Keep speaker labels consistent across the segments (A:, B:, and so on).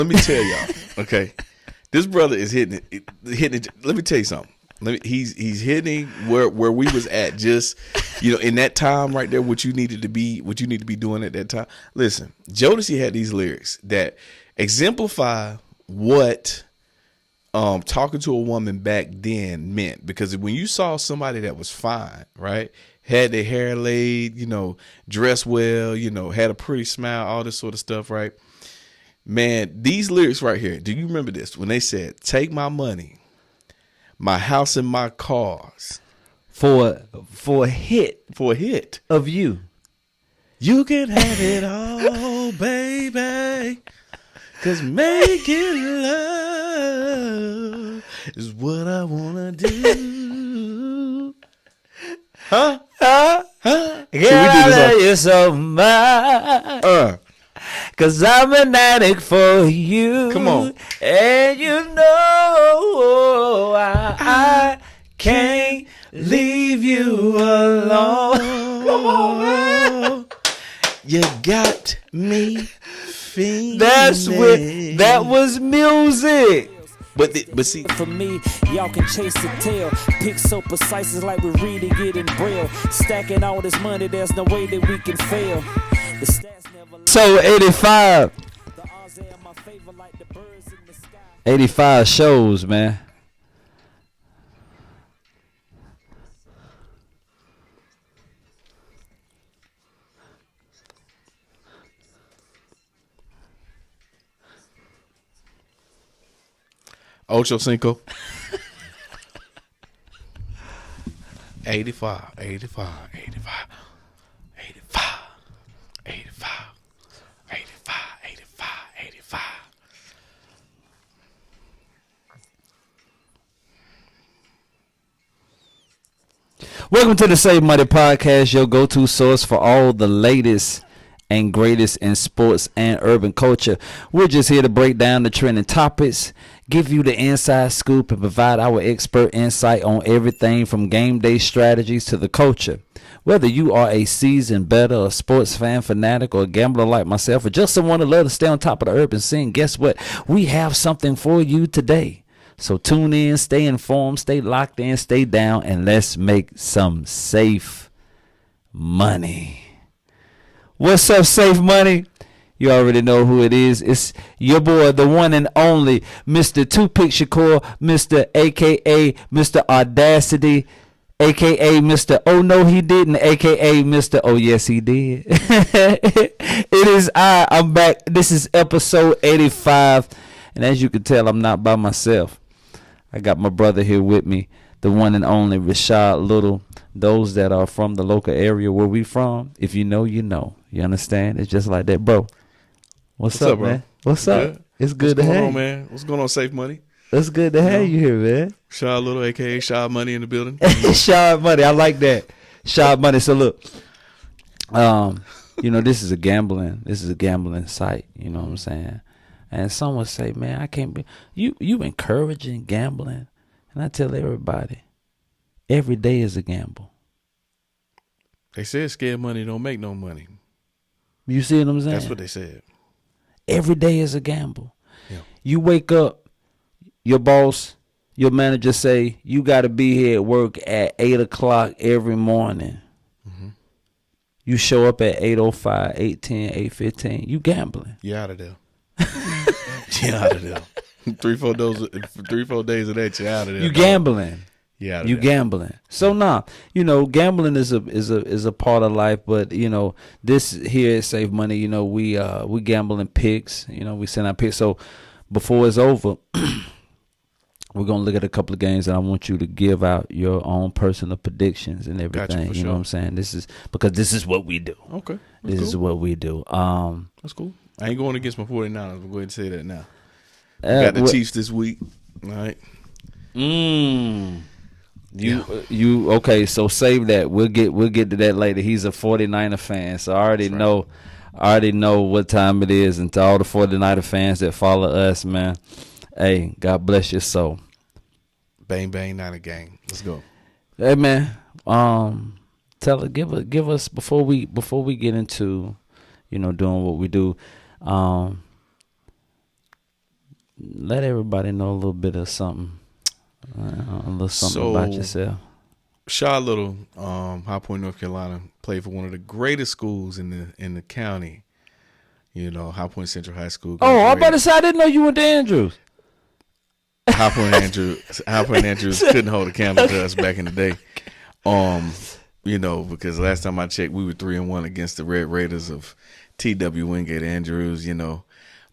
A: Let me tell y'all, okay? This brother is hitting it. Let me tell you something. He's hitting where we was at, just in that time right there. What you need to be doing at that time. Listen, Jodeci had these lyrics that exemplify what talking to a woman back then meant, because when you saw somebody that was fine, right, had their hair laid, dressed well, had a pretty smile, all this sort of stuff, right? Man, these lyrics right here. Do you remember this? When they said, "Take my money, my house and my cars
B: for a hit
A: of
B: you.
A: You can have it all, baby. 'Cause making love is what I wanna do." Huh? Can we do this?
B: You so much. 'Cause I'm an addict for you.
A: Come on.
B: And I can't leave you alone. Come on, man.
A: You got me feeling.
B: That was music.
A: But see,
C: for me, y'all can chase the tail. Pick so precise, it's like we're reading it in braille. Stacking all this money, there's no way that we can fail. The stats never lie.
B: So 85.
C: The odds are in my favor like the birds in the sky.
B: 85 shows, man.
A: Ocho Cinco. 85, 85, 85, 85, 85, 85, 85, 85.
B: Welcome to the Save Money Podcast, your go-to source for all the latest and greatest in sports and urban culture. We're just here to break down the trending topics, give you the inside scoop, and provide our expert insight on everything from game day strategies to the culture. Whether you are a seasoned bettor, a sports fan fanatic, or a gambler like myself, or just someone who loves to stay on top of the urban scene, guess what? We have something for you today. So tune in, stay informed, stay locked in, stay down, and let's make some safe money. What's up, Safe Money? You already know who it is. It's your boy, the one and only Mr. Two-Pick Shakur, Mr. a.k.a. Mr. Audacity, a.k.a. Mr. Oh, no, he didn't, a.k.a. Mr. Oh, yes, he did. It is I'm back. This is episode 85. And as you can tell, I'm not by myself. I got my brother here with me, the one and only Rashad Little. Those that are from the local area where we from, if you know, you know. You understand? It's just like that, bro. What's up, man? What's up?
A: Good.
B: It's good to have you.
A: What's going on, man? What's going on, Safe Money?
B: It's good to have you here, man.
A: Shad Little, a.k.a. Shad Money in the building.
B: Shad Money. I like that. Shad Money. So, look, this is a gambling site. You know what I'm saying? And someone say, man, I can't be. You encouraging gambling. And I tell everybody, every day is a gamble.
A: They said scared money don't make no money.
B: You see what I'm saying?
A: That's what they said.
B: Every day is a gamble.
A: Yeah.
B: You wake up, your boss, your manager say, you got to be here at work at 8 o'clock every morning. Mm-hmm. You show up at 8:05, 8:10, 8:15. You gambling.
A: You out of there. You out of there. 3-4 days of that, you out of there.
B: You gambling.
A: Yeah,
B: you gambling. So gambling is a part of life, but this here at Save Money, we gambling picks. We send out picks. So before it's over, we're gonna look at a couple of games, and I want you to give out your own personal predictions and everything.
A: Gotcha,
B: you know what I'm saying? This is what we do.
A: Okay,
B: this is what we do.
A: That's cool. I ain't going against my 49ers. I'll go ahead and say that now. Got the Chiefs this week. All right.
B: You okay? So save that. We'll get to that later. He's a 49er fan, so I already know what time it is. And to all the 49er fans that follow us, man, hey, God bless your soul.
A: Bang bang, not a gang. Let's go.
B: Hey man, give us before we get into doing what we do. let everybody know a little bit of something. A little something about yourself.
A: Shaw Little, High Point, North Carolina, played for one of the greatest schools in the county. You know, High Point Central High School.
B: Oh, I'm about to say I didn't know you went to Andrews.
A: High Point Andrews couldn't hold a candle to us back in the day. You know, because last time I checked, we were 3-1 against the Red Raiders of T.W. Wingate Andrews. You know,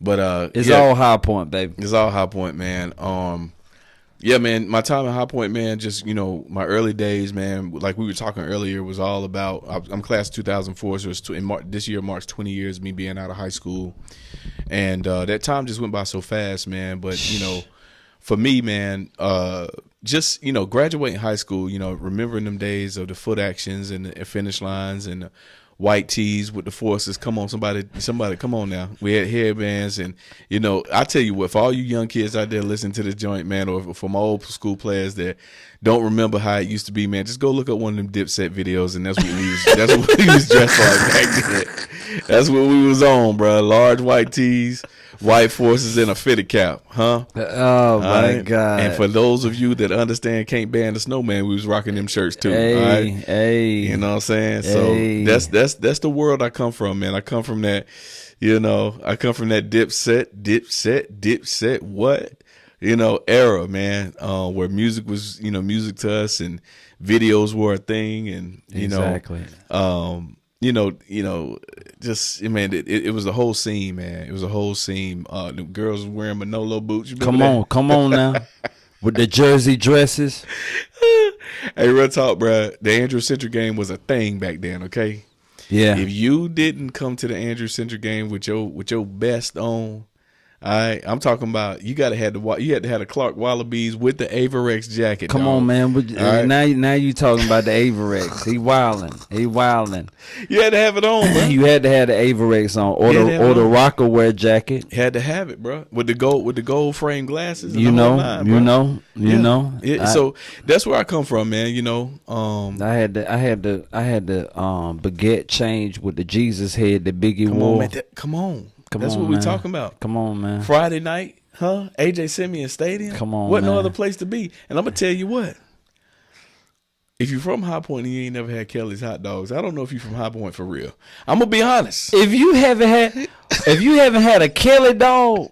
A: but
B: it's all High Point, baby.
A: It's all High Point, man. Yeah, man, my time at High Point, man, just, you know, my early days, man, like we were talking earlier, was all about, I'm class of 2004, so it's this year marks 20 years of me being out of high school. And that time just went by so fast, man. But, you know, for me, man, just, you know, graduating high school, you know, remembering them days of the foot actions and the finish lines and the white tees with the forces. Come on, somebody, come on now. We had headbands, and, you know, I tell you what, for all you young kids out there listening to this joint, man, or for my old school players that don't remember how it used to be, man, just go look up one of them Dipset videos, and that's what we was dressed like back then. That's what we was on, bro. Large white tees, white forces, and a fitted cap, huh?
B: Oh my God!
A: And for those of you that understand Can't Ban the Snowman, we was rocking them shirts too.
B: Hey,
A: you know what I'm saying? So that's the world I come from, man. I come from that, you know, Dipset, what? You know, era, man, where music was, you know, music to us, and videos were a thing, and
B: exactly.
A: You know, just, man, it was a whole scene, man. It was a whole scene. The girls was wearing Manolo boots.
B: Come on now, with the jersey dresses.
A: Hey, real talk, bro. The Andrew Central game was a thing back then. Okay,
B: yeah.
A: If you didn't come to the Andrew Central game with your best on, I'm talking about you had to have the Clark Wallabies with the Averex jacket.
B: Come on, man. Now you talking about the Averex. He wilding.
A: You had to have it on, bro.
B: You had to have the Averex on, or the Rockaware jacket.
A: Had to have it, bro, with the gold frame glasses. And
B: you know.
A: So that's where I come from, man. You know,
B: I had the baguette change with the Jesus head that Biggie wore.
A: Come on. That's what we're talking about.
B: Come on, man.
A: Friday night, huh? AJ Simeon Stadium.
B: Come on,
A: What
B: man.
A: no other place to be. And I'm gonna tell you what. If you're from High Point and you ain't never had Kelly's hot dogs, I don't know if you're from High Point for real. I'm gonna be honest.
B: If you haven't had a Kelly dog,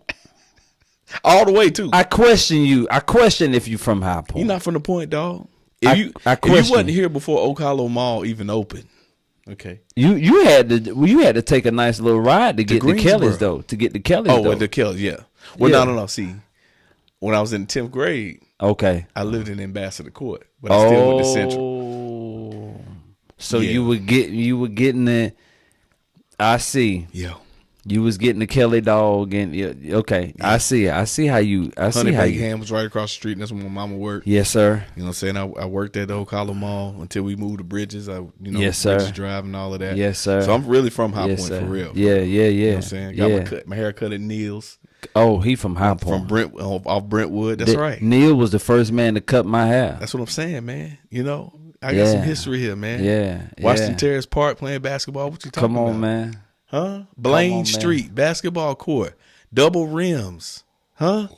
A: all the way too,
B: I question you. I question if you from High Point.
A: You're not from the Point, dog.
B: If
A: you wasn't here before Oak Hollow Mall even opened. Okay.
B: You had to take a nice little ride to get the Kellys though. To get the Kellys though.
A: Oh, the Kellys, yeah. Well, no. See, when I was in 10th grade,
B: okay,
A: I lived in Ambassador Court, but I still went to
B: Central. So you were getting the. I see.
A: Yeah.
B: You was getting the Kelly dog, and okay, yeah. I see how you.
A: Honey Ham was right across the street, and that's where my mama worked.
B: Yes, sir.
A: You know what I'm saying? I worked at the Oak Hollow Mall until we moved to Bridges.
B: Yes, sir.
A: Bridges Drive and all of that.
B: Yes, sir.
A: So I'm really from High Point for real.
B: Yeah.
A: You know what I'm saying? Got my hair cut at Neil's.
B: Oh, he from High Point.
A: From off Brentwood. That's right.
B: Neil was the first man to cut my hair.
A: That's what I'm saying, man. You know, I got some history here, man.
B: Yeah.
A: Washington Terrace Park playing basketball. What you talking about?
B: Come on, man.
A: Huh? Blaine Street basketball court, double rims. Huh?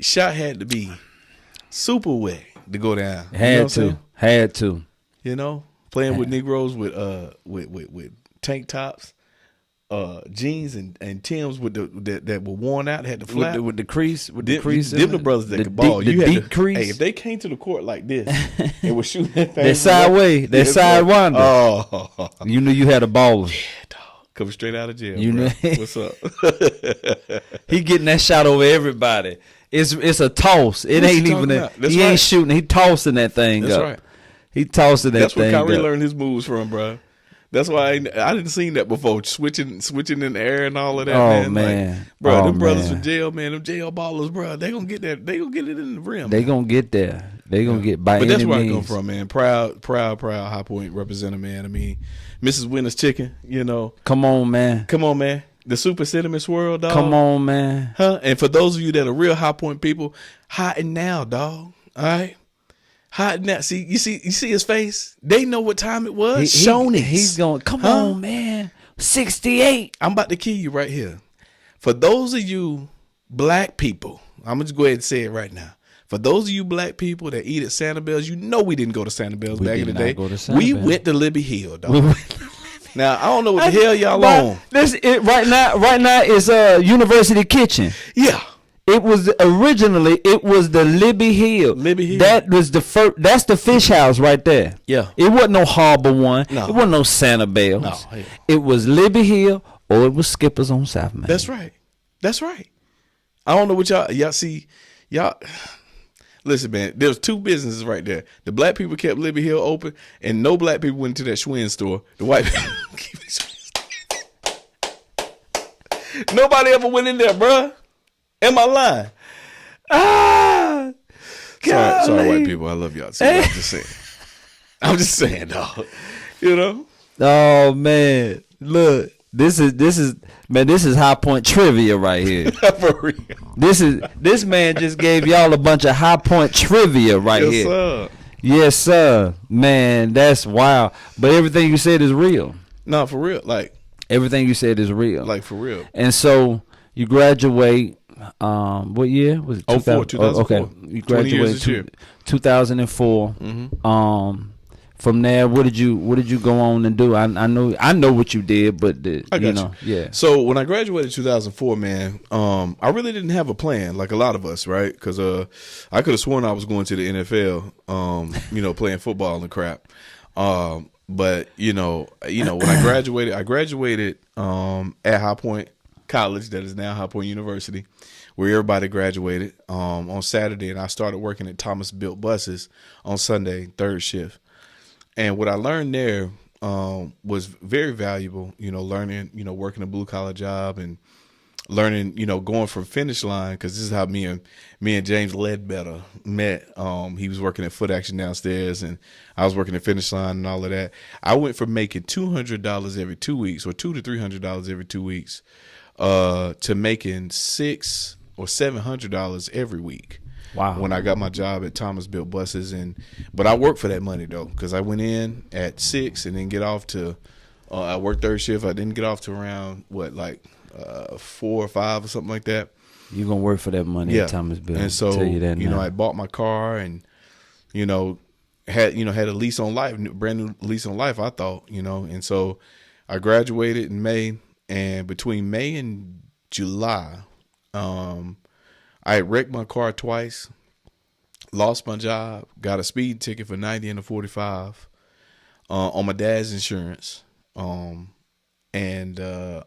A: Shot had to be super wet to go down.
B: Had to.
A: You know, playing with Negroes with tank tops, jeans and Timbs with that were worn out, had to flap
B: with the crease,
A: them the brothers that could ball.
B: You had crease.
A: Hey, if they came to the court like this, they were shooting that thing.
B: That sideways, that sidewinder.
A: Oh,
B: you knew you had a baller.
A: Yeah, dog. Coming straight out of jail.
B: You know
A: what's up?
B: He getting that shot over everybody. It's a toss. It ain't even he ain't shooting. He tossing that thing up.
A: That's right.
B: He tossing that thing up.
A: That's where Kyrie learned his moves from, bro. That's why I didn't seen that before. Switching in the air and all of that.
B: Oh,
A: man. Like, bro, them brothers from jail, man. Them jail ballers, bro. They gonna get that. They gonna get it in the rim.
B: They gonna get there. They gonna get by.
A: But that's where
B: I
A: come from, man. Proud High Point representative, man. I mean, Mrs. Winner's Chicken. You know.
B: Come on, man.
A: The Super Cinnamon Swirl, dog.
B: Come on, man.
A: Huh? And for those of you that are real High Point people, hot and now, dog. All right. Hot now. See, you see his face. They know what time it was.
B: He's going. Come on, man. 68.
A: I'm about to kill you right here. For those of you black people, I'm gonna just go ahead and say it right now. For those of you black people that eat at Sanibel's, you know we didn't go to Sanibel's back in the day. We went to Libby Hill, dog. Now I don't know what the hell y'all on.
B: Right now is University Kitchen.
A: Yeah.
B: It was originally the Libby Hill.
A: Libby Hill.
B: That was the first. That's the fish house right there.
A: Yeah.
B: It wasn't no Harbor One.
A: No.
B: It wasn't no Sanibel's.
A: No. Yeah.
B: It was Libby Hill or it was Skipper's on South Main.
A: That's right. That's right. I don't know what y'all see. Y'all listen, man. There's two businesses right there. The black people kept Libby Hill open, and no black people went to that Schwinn store. The white people keep it Schwinn. Nobody ever went in there, bruh. Am I lying? Sorry, white people. I love y'all. So I'm just saying. I'm just saying, dog. You know?
B: Oh man, look, this is High Point trivia right here.
A: For real.
B: This man just gave y'all a bunch of High Point trivia right
A: Yes,
B: here.
A: Sir.
B: Yes, sir. Man, that's wild. But everything you said is real.
A: No, for real. Like
B: everything you said is real.
A: Like for real.
B: And so you graduate. What year was it?
A: 2004.
B: Okay, you graduated 2004.
A: Mm-hmm.
B: From there, what did you go on and do? I know what you did, but
A: I got you.
B: yeah.
A: So when I graduated 2004, man, I really didn't have a plan like a lot of us, right? Because I could have sworn I was going to the NFL, playing football and crap. But when I graduated at High Point College, that is now High Point University, where everybody graduated on Saturday, and I started working at Thomas Built Buses on Sunday, third shift. And what I learned there was very valuable, learning, working a blue collar job and learning, going from finish line, because this is how me and James Ledbetter met. He was working at Foot Action downstairs, and I was working at finish line and all of that. I went from making $200 every 2 weeks, or $200 to $300 every 2 weeks, to making $600 or $700 every week.
B: Wow.
A: When I got my job at Thomas Built Buses, but I worked for that money though, because I went in at 6 and then get off to I worked third shift. I didn't get off to around 4 or 5 or something like that.
B: You gonna work for that money at Thomas Built?
A: And so
B: tell you that now.
A: I bought my car and had a lease on life, brand new lease on life. I thought and so I graduated in May, and between May and July, I wrecked my car twice, lost my job, got a speeding ticket for 90 and a 45 on my dad's insurance. And the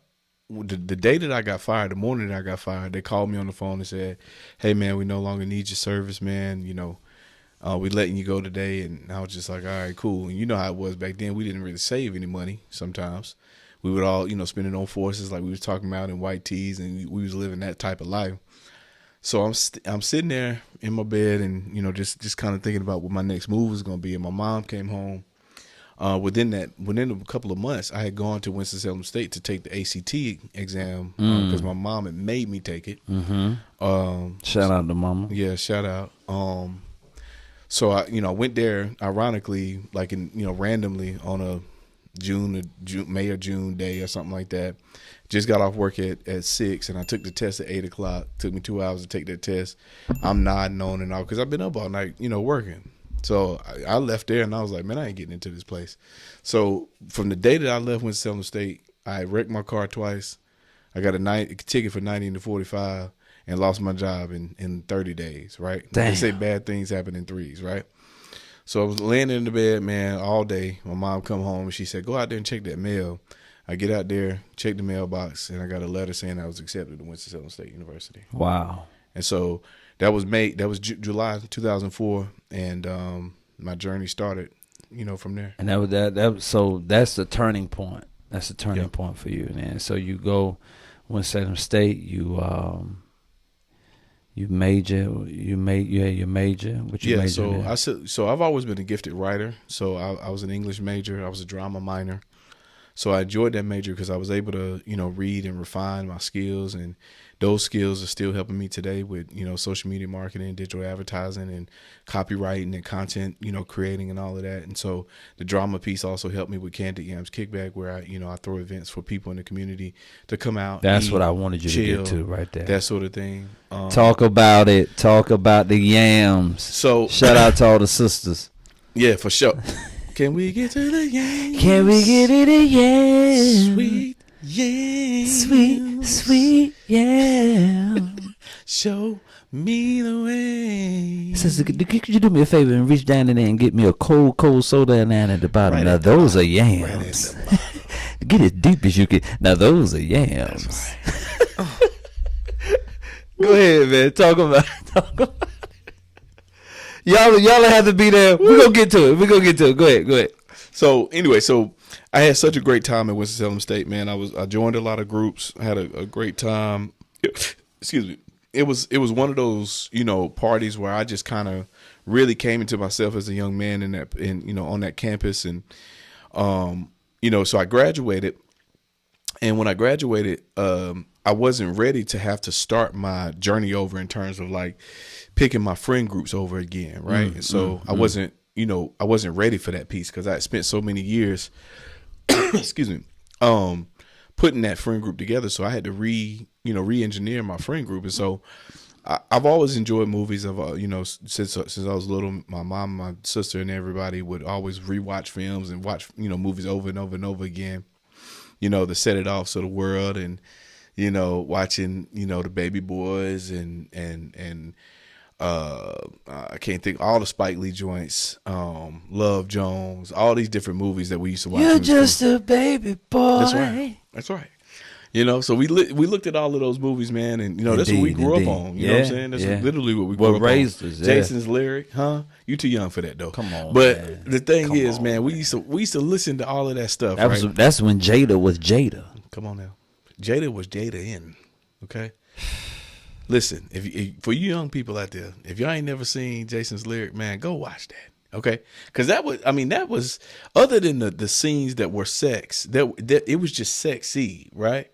A: day that I got fired, the morning that I got fired, they called me on the phone and said, "Hey, man, we no longer need your service, man. We letting you go today." And I was just like, all right, cool. And you know how it was back then. We didn't really save any money sometimes. We would all, spend it on forces like we was talking about in white tees, and we was living that type of life. So I'm sitting there in my bed and, just kind of thinking about what my next move was going to be. And my mom came home. Within a couple of months, I had gone to Winston-Salem State to take the ACT exam because my mom had made me take it.
B: Mm-hmm. Shout out to mama.
A: Yeah, shout out. So I went there, ironically, like randomly on a May or June day or something like that. Just got off work at 6, and I took the test at 8 o'clock. Took me 2 hours to take that test. I'm nodding on and off because I've been up all night, working. So I left there, and I was like, man, I ain't getting into this place. So from the day that I left Winston-Salem State, I wrecked my car twice. I got a ticket for 90 and the 45 and lost my job in 30 days, right?
B: Damn.
A: They say bad things happen in threes, right? So I was laying in the bed, man, all day. My mom come home, and she said, go out there and check that mail. I get out there, check the mailbox, and I got a letter saying I was accepted to Winston-Salem State University.
B: Wow.
A: And so that was July 2004, and my journey started, from there.
B: And that was that. So that's the turning point. That's the turning point for you, man. So you go Winston-Salem State. You major. You had your major. What you major in?
A: So I've always been a gifted writer. So I was an English major. I was a drama minor. So I enjoyed that major because I was able to, read and refine my skills, and those skills are still helping me today with, social media marketing, digital advertising, and copywriting and content, creating and all of that. And so the drama piece also helped me with Candid Yams Kickback, where I throw events for people in the community to come out.
B: That's
A: eat,
B: what I wanted you
A: chill,
B: to get to right there.
A: that sort of thing.
B: Talk about it. Talk about the yams.
A: So
B: shout out to all the sisters.
A: Yeah, for sure. Can we get to the yams?
B: Can we get it a yam?
A: Sweet yams.
B: Sweet yam.
A: Show me the way.
B: Sister, could you do me a favor and reach down in there and get me a cold soda down at the bottom?
A: Right
B: now,
A: at the
B: those
A: bottom.
B: are yams.
A: Right
B: Get as deep as you can. Now, those are yams.
A: That's right.
B: Go ahead, man. Talk about it. Y'all have to be there. We're going to get to it. Go ahead.
A: So anyway, I had such a great time at Winston-Salem State, man. I joined a lot of groups, had a great time. Excuse me. It was one of those, parties where I just kind of really came into myself as a young man on that campus. And, so I graduated, and when I graduated, I wasn't ready to have to start my journey over in terms of like picking my friend groups over again. Right. And so I wasn't ready for that piece because I had spent so many years, excuse me, putting that friend group together. So I had to re-engineer my friend group. And so I've always enjoyed movies. Since I was little, my mom, my sister, and everybody would always rewatch films and watch, movies over and over and over again, to set it off. So the world and, watching, the Baby Boys and I can't think all the Spike Lee joints, Love Jones, all these different movies that we used to watch.
B: You're just a baby boy.
A: That's right. So we looked at all of those movies, man, and that's what we grew up on. You know what I'm saying? That's literally what we grew up
B: raised
A: on.
B: us.
A: Jason's lyric, huh? You too young for that though.
B: Come on,
A: but
B: man.
A: the thing is, man, we used to listen to all of that stuff.
B: That's when Jada was Jada.
A: Come on now, Jada was Jada in. Okay. Listen, if for you young people out there, if y'all ain't never seen Jason's lyric, man, go watch that. Okay, because that was other than the scenes that were sex, that it was just sexy, right?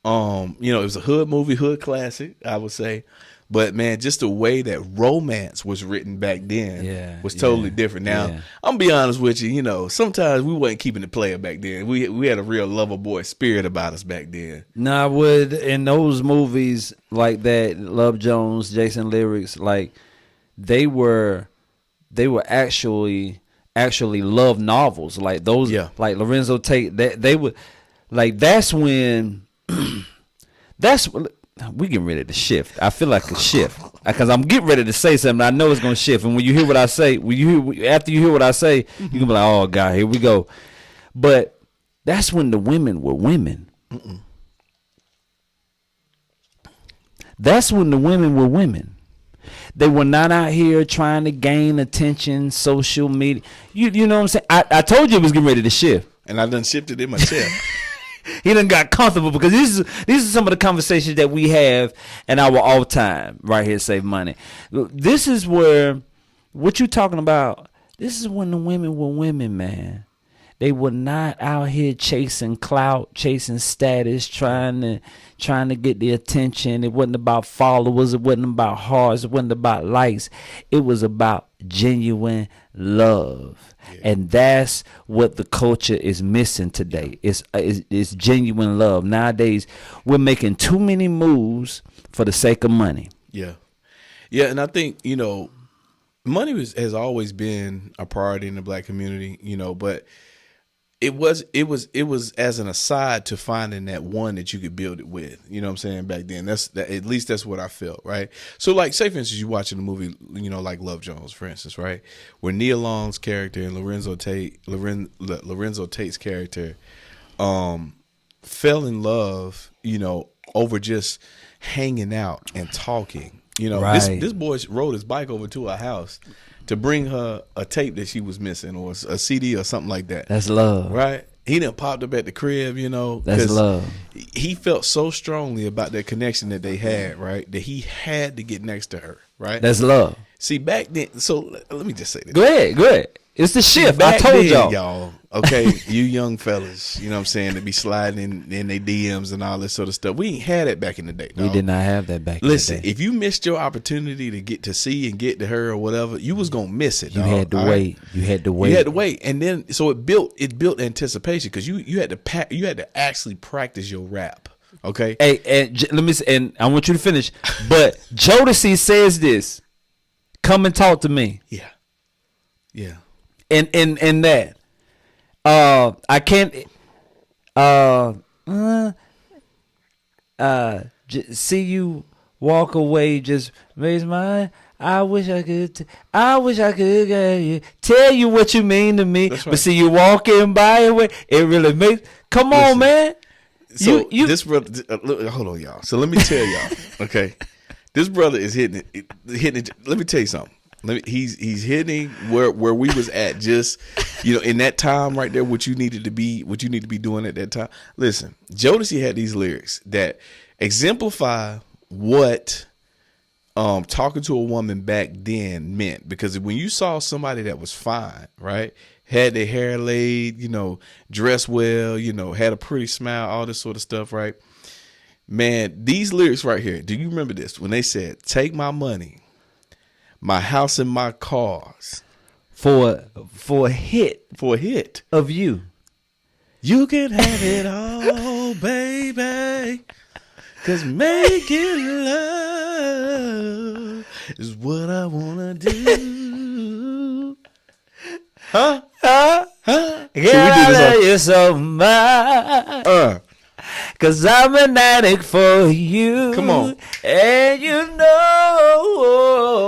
A: It was a hood movie, hood classic, I would say. But man, just the way that romance was written back then was totally different. Now, I'm gonna be honest with you, sometimes we wasn't keeping the player back then. We had a real lover boy spirit about us back then.
B: Nah, in those movies like that, Love Jones, Jason lyrics, like they were actually love novels. Like those like Lorenzo Tate, they would like that's when we getting ready to shift. I feel like a shift because I'm getting ready to say something. I know it's gonna shift, and when you hear what I say, after you hear what I say, you can be like, "Oh God, here we go." But that's when the women were women. That's when the women were women. They were not out here trying to gain attention, social media. You know what I'm saying? I told you it was getting ready to shift,
A: and I done shifted in my chair.
B: He done got comfortable because these are some of the conversations that we have in our off time right here at Save Money. This is where what you talking about. This is when the women were women, man. They were not out here chasing clout, chasing status, trying to get the attention. It wasn't about followers. It wasn't about hearts. It wasn't about likes. It was about genuine love. And that's what the culture is missing today. It's genuine love. Nowadays, we're making too many moves for the sake of money.
A: Yeah. And I think, money has always been a priority in the black community, but it was as an aside to finding that one that you could build it with. You know what I'm saying? Back then, at least that's what I felt, right? So like, say for instance, you watching a movie, like Love Jones, for instance, right? Where Nia Long's character and Lorenzo Tate's character fell in love, over just hanging out and talking.
B: Right.
A: This boy rode his bike over to her house to bring her a tape that she was missing or a CD or something like that.
B: That's love.
A: Right? He done popped up at the crib,
B: That's love.
A: He felt so strongly about that connection that they had, right? That he had to get next to her, right?
B: That's love.
A: See, back then, so let me just say this.
B: Go ahead. It's the shift. I
A: Back
B: told
A: then,
B: y'all.
A: Okay, you young fellas, you know what I'm saying, to be sliding in their DMs and all this sort of stuff. We ain't had it back in the day, dog.
B: We did not have that back
A: Listen,
B: in the day.
A: if you missed your opportunity to get to see and get to her or whatever, you was gonna miss it.
B: You
A: dog,
B: had to
A: all
B: wait.
A: right?
B: You had to wait.
A: You had to wait, and then so it built anticipation because you had to actually practice your rap. Okay.
B: Hey, let me. And I want you to finish. But Jodeci says this. Come and talk to me.
A: Yeah. Yeah.
B: In that. I can't. See you walk away. Just raise my. I wish I could tell you what you mean to me.
A: That's right.
B: But see you walking by away. It really makes. Come on, man.
A: So
B: You
A: this brother, hold on, y'all. So let me tell y'all, okay, this brother is hitting it. Let me tell you something. He's hitting where we was at. Just in that time right there, what you need to be doing at that time. Listen, Jodeci had these lyrics that exemplify what talking to a woman back then meant. Because when you saw somebody that was fine, right? Had their hair laid, dressed well, had a pretty smile, all this sort of stuff, right? Man, these lyrics right here, do you remember this? When they said, take my money, my house and my cars.
B: for a hit of you.
A: You can have it all, baby. 'Cause making love is what I wanna do. Huh?
B: Girl, I love you so much. 'Cause I'm an addict for you.
A: Come on.
B: And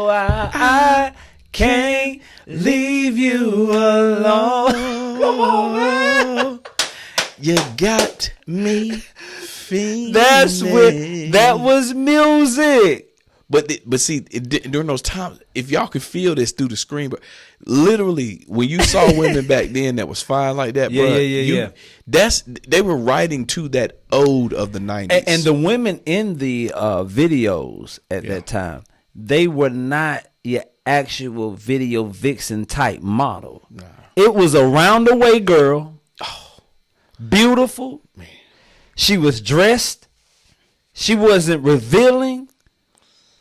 B: I can't leave you alone. Come on, man.
A: You got me feeling.
B: That was music.
A: But see, during those times, if y'all could feel this through the screen, but literally when you saw women back then that was fine like that,
B: Yeah.
A: they were writing to that ode of the 90s.
B: And the women in the videos at that time, they were not your actual video vixen type model. Nah. It was a roundaway girl, beautiful. Man. She was dressed. She wasn't revealing.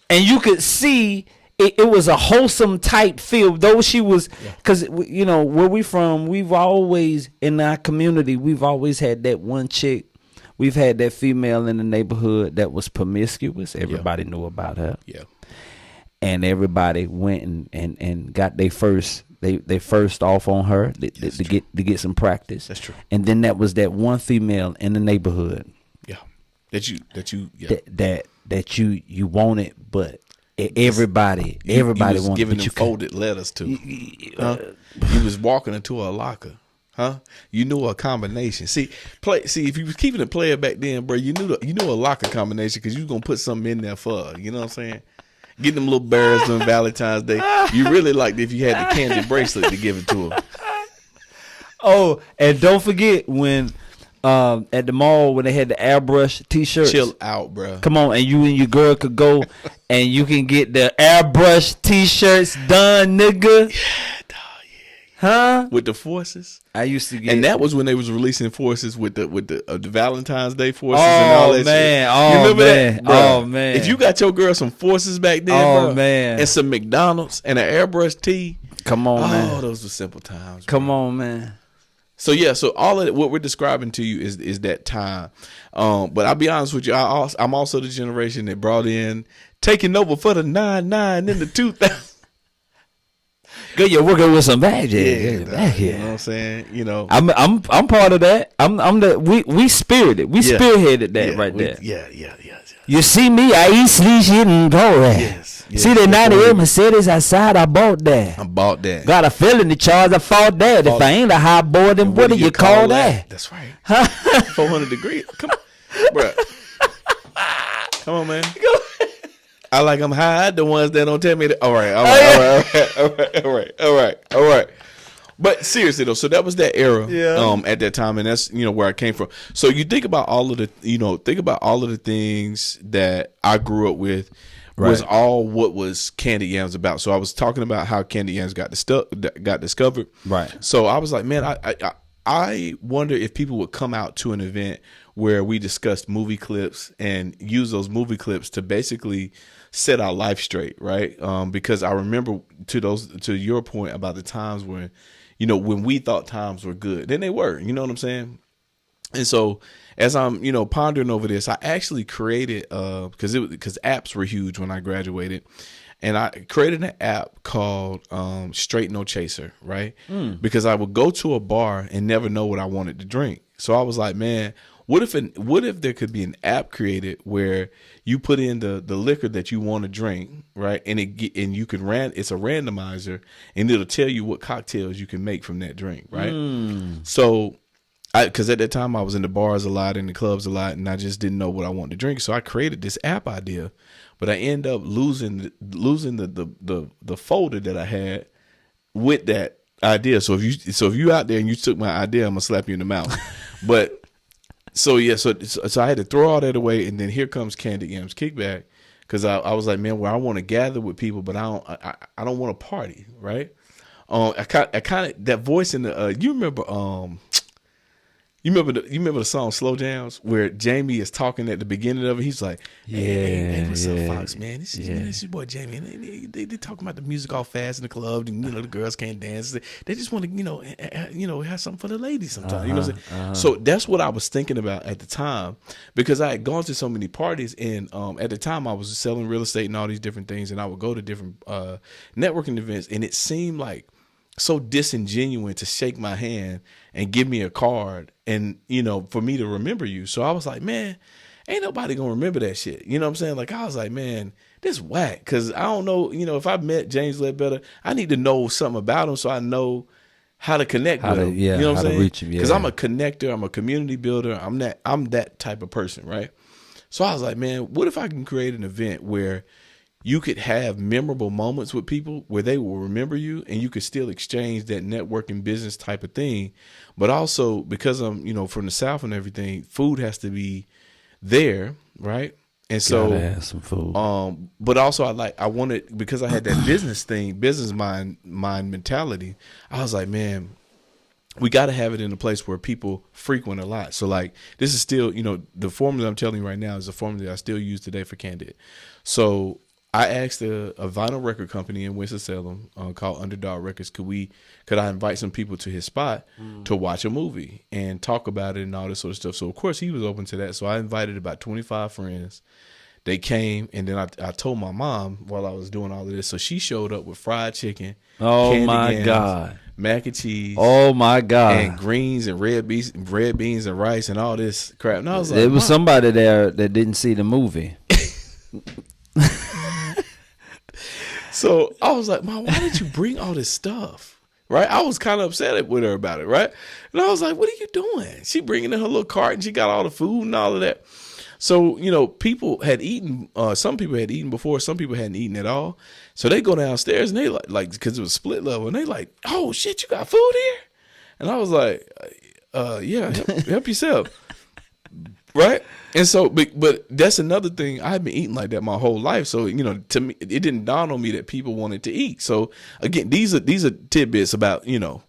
B: And you could see it was a wholesome type feel, though she was, because, where we from, we've always, in our community, we've always had that one chick. We've had that female in the neighborhood that was promiscuous. Everybody knew about her. Yeah. And everybody went and got their first off on her to get some practice. That's true. And then that was that one female in the neighborhood. Yeah. That you wanted, but everybody
A: was
B: wanted,
A: giving
B: but
A: them folded letters to. You was walking into a locker, huh? You knew a combination. See, if you was keeping a player back then, bro, you knew a locker combination because you was gonna put something in there for her. You know what I'm saying? Getting them little bears on Valentine's Day. You really liked if you had the candy bracelet to give it to her.
B: Oh, and don't forget when. At the mall when they had the airbrush t-shirts.
A: Chill out, bro.
B: Come on, and you and your girl could go and you can get the airbrush t-shirts done, nigga. Yeah, dog, yeah. Huh?
A: With the forces.
B: I used to get,
A: and that was when they was releasing forces with the Valentine's Day forces and all that shit.
B: You remember that? Oh man!
A: If you got your girl some forces back then, bro, man, and some McDonald's and an airbrush tee.
B: Come on, man.
A: Oh, those were simple times.
B: Come on, man.
A: So so all of what we're describing to you is that time. But I'll be honest with you, I'm also the generation that brought in taking over for the 99 in the 2000.
B: Good, you're working with some bags,
A: You know what I'm saying?
B: I'm part of that. We spirited, we spearheaded that there.
A: Yeah.
B: You see me, I eat sleep shit and go there. Yes. See the 98 Mercedes outside, I bought that. Got a felony charge, I fought that. If I ain't a high boy, then what do you call that?
A: That's right. 400 degrees. Come on, bro. Come on, man. I like them high. The ones that don't tell me that. All right. But seriously though, so that was that era. At that time, and that's where I came from. So you think about all of the things that I grew up with. was all what was Candy Yams about. So I was talking about how Candy Yams got discovered.
B: Right.
A: So I was like, man, I wonder if people would come out to an event where we discussed movie clips and use those movie clips to basically set our life straight, right? Because I remember to your point about the times when, you know, when we thought times were good, then they were, you know what I'm saying? And so as I'm, you know, pondering over this, I actually created, because apps were huge when I graduated, and I created an app called Straight No Chaser, right? Because I would go to a bar and never know what I wanted to drink. So I was like, man, what if there could be an app created where you put in the liquor that you want to drink, right? And you can it's a randomizer, and it'll tell you what cocktails you can make from that drink, right? So because at that time I was in the bars a lot, in the clubs a lot, and I just didn't know what I wanted to drink. So I created this app idea, but I end up losing the folder that I had with that idea. So if you out there and you took my idea, I'm gonna slap you in the mouth. But so yeah, so I had to throw all that away, and then here comes Candy Yams Kickback, because I was like, man, well, I want to gather with people, but I don't want to party, right? I kind of that voice in the you remember the song Slow Jams, where Jamie is talking at the beginning of it. He's like, hey, what's up, Fox, man? This is your boy Jamie. And they talking about the music all fast in the club, and, you know, the girls can't dance. They just want to, you know, have something for the ladies sometimes. You know what I'm saying? So that's what I was thinking about at the time, because I had gone to so many parties, and at the time I was selling real estate and all these different things, and I would go to different networking events, and it seemed like so disingenuous to shake my hand and give me a card and, you know, for me to remember you. So I was like, man, ain't nobody gonna remember that shit. You know what I'm saying? Like, I was like, man, this whack. Cause I don't know, you know, if I met James Ledbetter, I need to know something about him so I know how to connect with him.
B: Yeah,
A: you know what I'm saying?
B: Reach him, yeah.
A: Cause I'm a connector, I'm a community builder, I'm that type of person, right? So I was like, man, what if I can create an event where you could have memorable moments with people where they will remember you, and you could still exchange that networking business type of thing. But also, because I'm, you know, from the South and everything, food has to be there, right? And so,
B: gotta have some food.
A: But also I wanted, because I had that business mind mentality, I was like, man, we got to have it in a place where people frequent a lot. So like, this is still, you know, the formula I'm telling you right now is the formula that I still use today for Candid. So I asked a vinyl record company in Winston-Salem called Underdog Records, could I invite some people to his spot to watch a movie and talk about it and all this sort of stuff. So of course he was open to that. So I invited about 25 friends. They came, and then I told my mom while I was doing all of this. So she showed up with fried chicken.
B: Oh my
A: yams,
B: God.
A: mac and cheese.
B: Oh my God.
A: And greens and red beans and rice and all this crap. And I was like,
B: there was somebody there that didn't see the movie.
A: So I was like, Mom, why did you bring all this stuff? Right? I was kind of upset with her about it, right? And I was like, what are you doing? She bringing in her little cart, and she got all the food and all of that. So, you know, people had eaten, some people had eaten before, some people hadn't eaten at all. So they go downstairs, and they like, because it was split level, and they like, oh shit, you got food here? And I was like, yeah, help yourself. Right? And so, but that's another thing. I had been eating like that my whole life. So, you know, to me, it didn't dawn on me that people wanted to eat. So again, these are tidbits about, you know,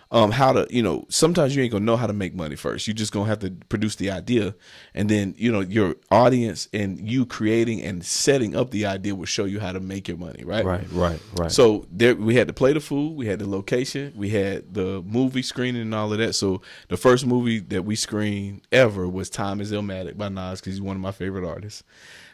A: how to, you know, sometimes you ain't gonna know how to make money first. You just gonna have to produce the idea, and then, you know, your audience and you creating and setting up the idea will show you how to make your money, right?
B: Right.
A: So there, we had to play the food, we had the location, we had the movie screening and all of that. So the first movie that we screened ever was Time Is Illmatic by Nas, because he's one of my favorite artists.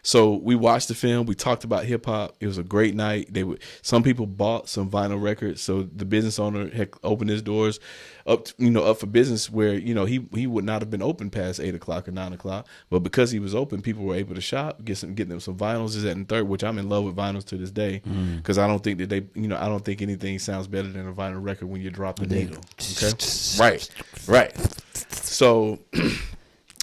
A: So we watched the film. We talked about hip hop. It was a great night. Some people bought some vinyl records. So the business owner had opened his doors up for business, where, you know, he would not have been open past 8 o'clock or 9 o'clock. But because he was open, people were able to shop, get them some vinyls. Is that in third, which I'm in love with vinyls to this day, because I don't think that I don't think anything sounds better than a vinyl record when you drop the needle. Okay, right. So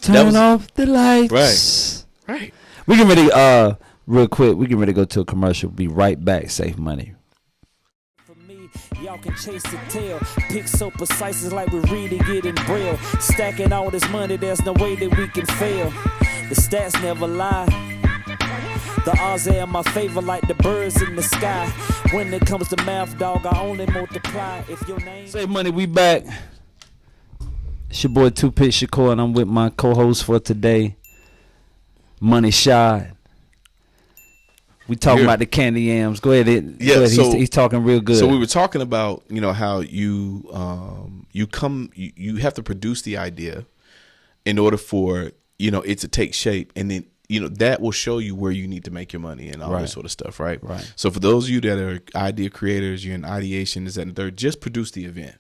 B: turn off the lights.
A: Right.
B: We can ready real quick. We can ready to go to a commercial. Be right back. Save money.
C: For me, y'all can chase the tail. Pick so precise, it's like we're reading it in braille. Stacking all this money, there's no way that we can fail. The stats never lie. The odds are in my favor like the birds in the sky. When it comes to math, dog, I only multiply. If your name
B: Save Money, we back. It's your boy Two-Pick Shakur, and I'm with my co-host for today, Money Shot. We talking about the candy yams. Go ahead.
A: Yeah,
B: go ahead.
A: so-
B: He's talking real good.
A: So we were talking about, how you have to produce the idea in order for, it to take shape, and then that will show you where you need to make your money and all this sort of stuff, right?
B: Right.
A: So for those of you that are idea creators, you're in ideation, is that and the third, just produce the event,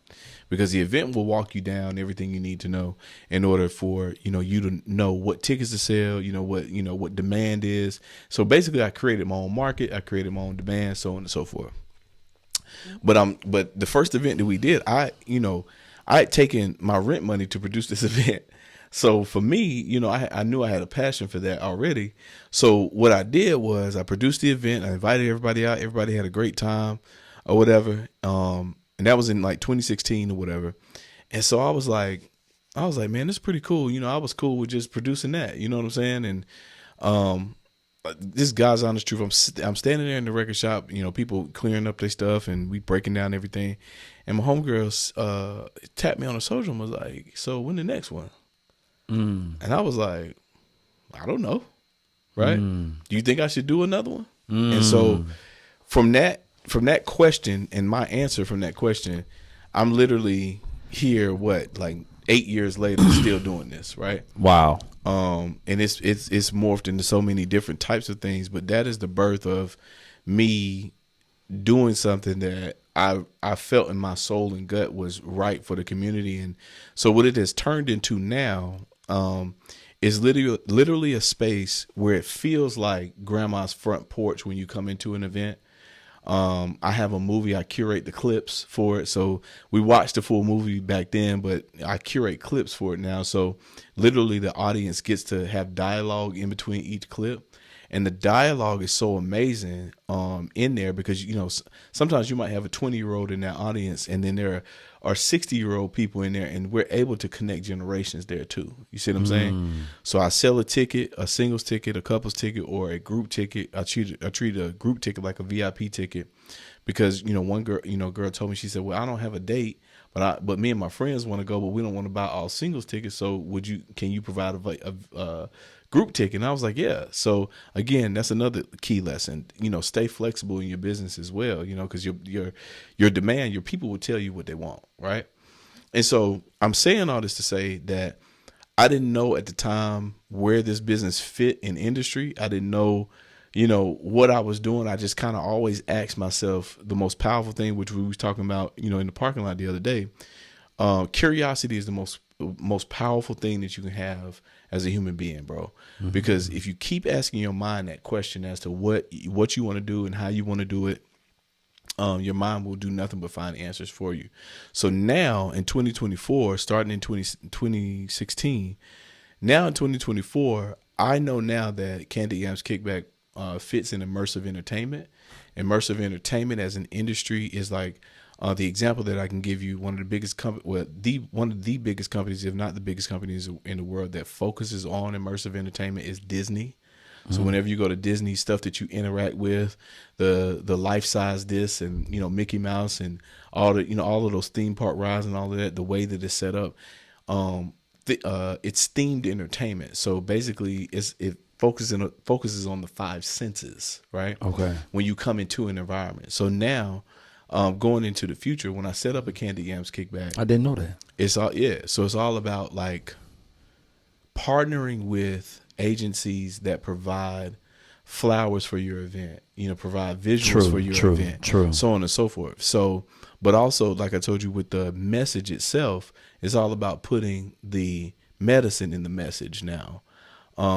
A: because the event will walk you down everything you need to know in order for you to know what tickets to sell, what demand is. So basically, I created my own market, I created my own demand, so on and so forth. But the first event that we did, I had taken my rent money to produce this event. So for me, I knew I had a passion for that already. So what I did was I produced the event. I invited everybody out. Everybody had a great time or whatever. And that was in like 2016 or whatever. And so I was like, man, this is pretty cool. I was cool with just producing that. You know what I'm saying? And this guy's honest truth. I'm standing there in the record shop, people clearing up their stuff and we breaking down everything. And my homegirl tapped me on the shoulder and was like, so when the next one? And I was like, I don't know. Right? Do you think I should do another one? And so from that question and my answer from that question, I'm literally here, like 8 years later, still doing this, right?
B: Wow.
A: And it's morphed into so many different types of things, but that is the birth of me doing something that I felt in my soul and gut was right for the community. And so what it has turned into now is literally a space where it feels like grandma's front porch when you come into an event. I have a movie, I curate the clips for it. So we watched the full movie back then, but I curate clips for it now. So literally the audience gets to have dialogue in between each clip. And the dialogue is so amazing in there because, sometimes you might have a 20-year-old in that audience, and then there are 60-year-old people in there, and we're able to connect generations there too. You see what I'm saying? So I sell a ticket, a singles ticket, a couples ticket, or a group ticket. I treat a group ticket like a VIP ticket because, one girl told me, she said, well, I don't have a date, but me and my friends want to go, but we don't want to buy all singles tickets. So can you provide a group ticket? And I was like, yeah. So again, that's another key lesson. Stay flexible in your business as well. Because your demand, your people will tell you what they want, right? And so I'm saying all this to say that I didn't know at the time where this business fit in industry. I didn't know, what I was doing. I just kind of always asked myself the most powerful thing, which we was talking about, in the parking lot the other day. Curiosity is the most powerful thing that you can have as a human being, bro. Because if you keep asking your mind that question as to what you want to do and how you want to do it, your mind will do nothing but find answers for you. So now in 2024, starting in 2016, now in 2024, I know now that Candy Yams Kickback fits in immersive entertainment. Immersive entertainment as an industry is like the example that I can give you. One of the biggest one of the biggest companies, if not the biggest companies in the world that focuses on immersive entertainment is Disney. So whenever you go to Disney, stuff that you interact with, the life size this and Mickey Mouse and all of those theme park rides and all of that, the way that it's set up, it's themed entertainment. So basically, it focuses on the five senses, right?
B: Okay.
A: When you come into an environment. So now, going into the future, when I set up a Candy Yams Kickback,
B: I didn't know that.
A: So it's all about like partnering with agencies that provide flowers for your event, provide visuals for your event, so on and so forth. So, but also, like I told you, with the message itself, it's all about putting the medicine in the message now.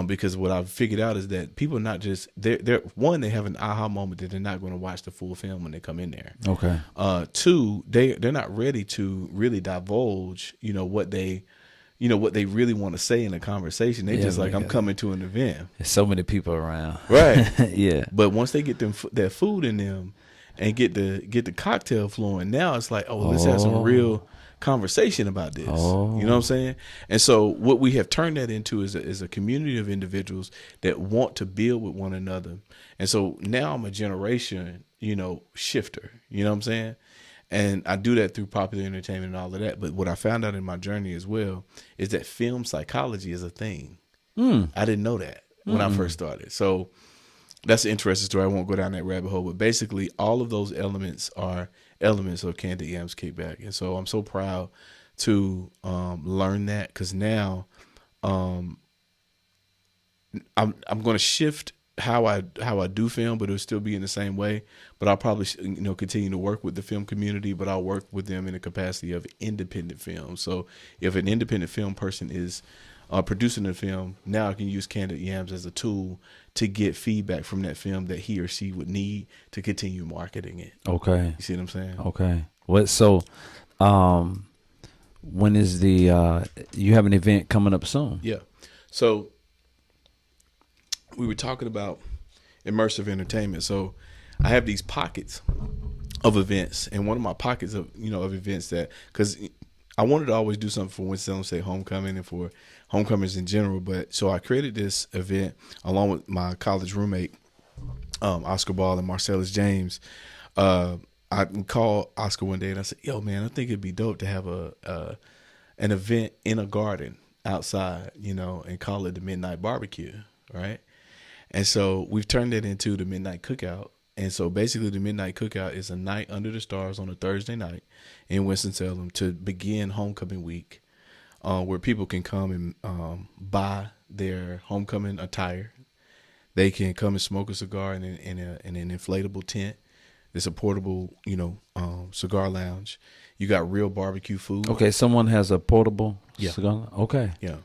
A: Because what I've figured out is that people are not just they have an aha moment that they're not going to watch the full film when they come in there.
B: Okay.
A: Two, they're not ready to really divulge, what they really want to say in a conversation. They just like, I'm coming to an event.
B: There's so many people around.
A: Right.
B: Yeah.
A: But once they get that food in them and get the cocktail flowing, now it's like, let's have some real conversation about this.
B: Oh.
A: You know what I'm saying? And so what we have turned that into is a community of individuals that want to build with one another. And so now I'm a generation, shifter. You know what I'm saying? And I do that through popular entertainment and all of that. But what I found out in my journey as well is that film psychology is a thing. I didn't know that when I first started. So that's an interesting story. I won't go down that rabbit hole. But basically, all of those elements are elements of Candid Yams Kickback. And so I'm so proud to learn that, because now I'm going to shift how I do film, but it'll still be in the same way. But I'll probably continue to work with the film community, but I'll work with them in the capacity of independent film. So if an independent film person is producing a film, now I can use Candid Yams as a tool to get feedback from that film that he or she would need to continue marketing it.
B: Okay.
A: You see what I'm saying?
B: Okay. When is the you have an event coming up soon?
A: Yeah. So we were talking about immersive entertainment. So I have these pockets of events, and one of my pockets of events that, because I wanted to always do something for Winston-Salem State homecoming and for homecomings in general. But so I created this event along with my college roommate, Oscar Ball and Marcellus James. I called Oscar one day and I said, "Yo, man, I think it'd be dope to have an event in a garden outside, and call it the Midnight Barbecue, right?" And so we've turned it into the Midnight Cookout. And so basically the Midnight Cookout is a night under the stars on a Thursday night in Winston-Salem to begin homecoming week, where people can come and buy their homecoming attire. They can come and smoke a cigar in an inflatable tent. There's a portable, cigar lounge. You got real barbecue food.
B: Okay, someone has a portable cigar? Okay.
A: Yeah.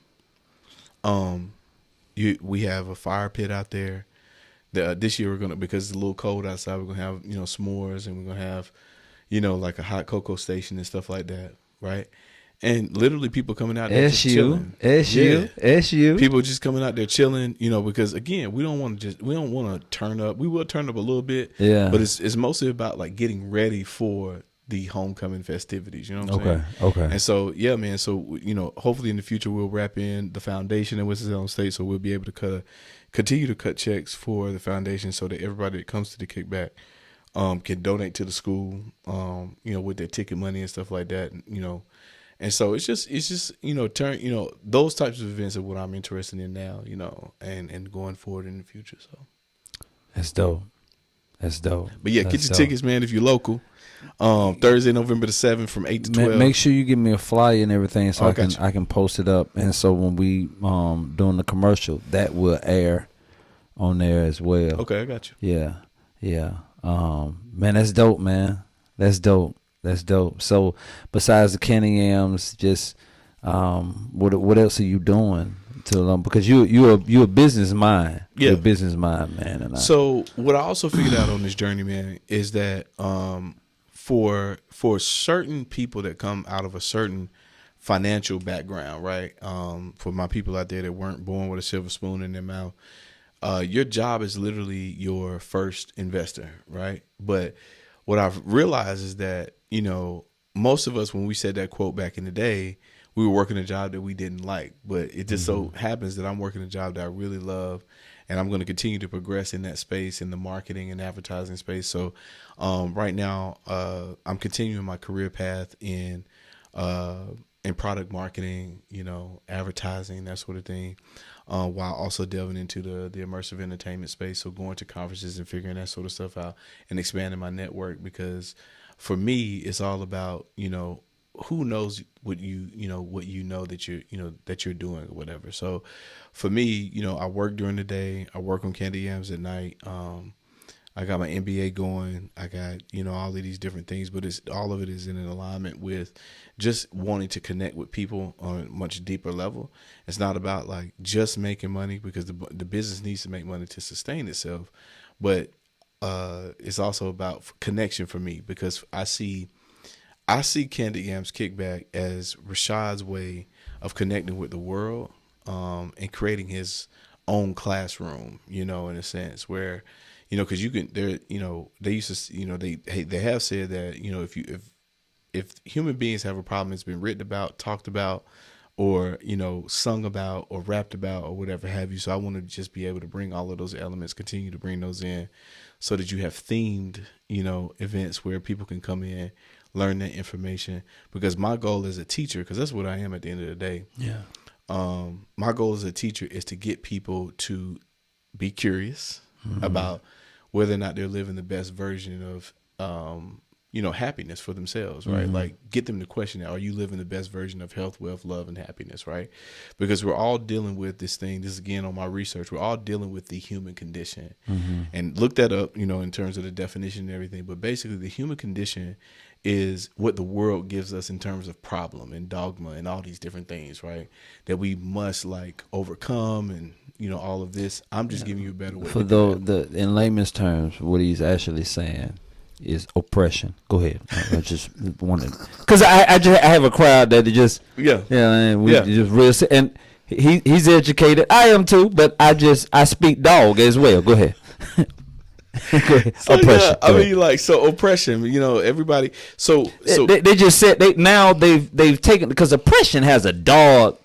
A: We have a fire pit out there. This year because it's a little cold outside, we're gonna have s'mores, and we're gonna have like a hot cocoa station and stuff like that, right? And literally people coming out there just chilling.
B: SU.
A: People just coming out there chilling, because again, we don't want to turn up. We will turn up a little bit, but it's mostly about like getting ready for the homecoming festivities. You know what I'm saying?
B: Okay.
A: And so, yeah, man. So, hopefully in the future we'll wrap in the foundation in Winston-Salem State, so we'll be able to continue to cut checks for the foundation, so that everybody that comes to the kickback can donate to the school, with their ticket money and stuff like that, And so it's just those types of events are what I'm interested in now, and going forward in the future. So
B: that's dope.
A: But yeah, get your tickets, man, if you're local. Thursday, November the 7th from 8 to 12.
B: Make sure you give me a flyer and everything, so
A: gotcha.
B: I can post it up. And so when we doing the commercial, that will air on there as well.
A: Okay, I got you.
B: Yeah. Man, that's dope, man. That's dope. So besides the Candid Yams, just what else are you doing because you're a business mind.
A: Yeah.
B: You're a business mind, man.
A: So what I also figured out on this journey, man, is that for certain people that come out of a certain financial background, right? For my people out there that weren't born with a silver spoon in their mouth, your job is literally your first investor, right? But what I've realized is that, most of us, when we said that quote back in the day, we were working a job that we didn't like. But it just so happens that I'm working a job that I really love, and I'm going to continue to progress in that space, in the marketing and advertising space. So right now, I'm continuing my career path in product marketing, advertising, that sort of thing, while also delving into the immersive entertainment space. So going to conferences and figuring that sort of stuff out and expanding my network, because for me, it's all about, who knows what that you're doing or whatever. So for me, I work during the day, I work on Candid Yams at night. I got my MBA going. I got, all of these different things, but all of it is in an alignment with just wanting to connect with people on a much deeper level. It's not about like just making money, because the business needs to make money to sustain itself, but it's also about connection for me, because I see Candid Yams Kickback as Rashad's way of connecting with the world, and creating his own classroom, in a sense where, because they used to, they have said that, if human beings have a problem, it's been written about, talked about, or sung about or rapped about or whatever have you. So I want to just be able to bring all of those elements, continue to bring those in, so that you have themed events where people can come in, learn that information. Because my goal as a teacher, because that's what I am at the end of the day.
B: Yeah.
A: My goal as a teacher is to get people to be curious about whether or not they're living the best version of happiness for themselves, right? Like, get them to question that. Are you living the best version of health, wealth, love, and happiness, right? Because we're all dealing with this thing. This is, again, on my research. We're all dealing with the human condition. And look that up, in terms of the definition and everything. But basically, the human condition is what the world gives us in terms of problem and dogma and all these different things, right? That we must, like, overcome and, all of this. I'm just giving you a better way.
B: For in layman's terms, what he's actually saying is oppression. Go ahead. I just wanted, because I have a crowd that just we just real, and he's educated. I am too, but I speak dog as well. Go ahead. Go ahead.
A: So,
B: oppression.
A: I mean, so oppression. Everybody. So
B: they just said they've taken, because oppression has a dog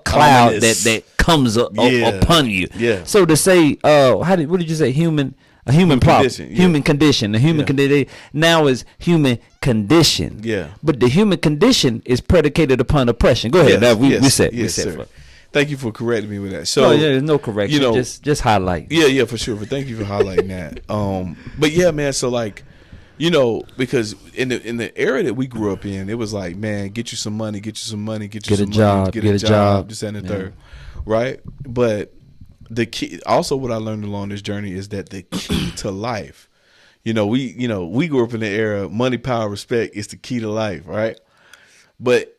B: cloud that comes upon you.
A: Yeah.
B: So to say, what did you say? Human condition. Human condition. The human condition now is human condition.
A: Yeah.
B: But the human condition is predicated upon oppression. Go ahead. We said.
A: Thank you for correcting me with that. So
B: there's no correction. Just highlight.
A: Yeah, for sure. But thank you for highlighting that. But yeah, man. So like, because in the era that we grew up in, it was like, man, get you some money, get a job, this and the third, right? But the key, also what I learned along this journey, is that the key to life, we grew up in the era, money, power, respect is the key to life, right? But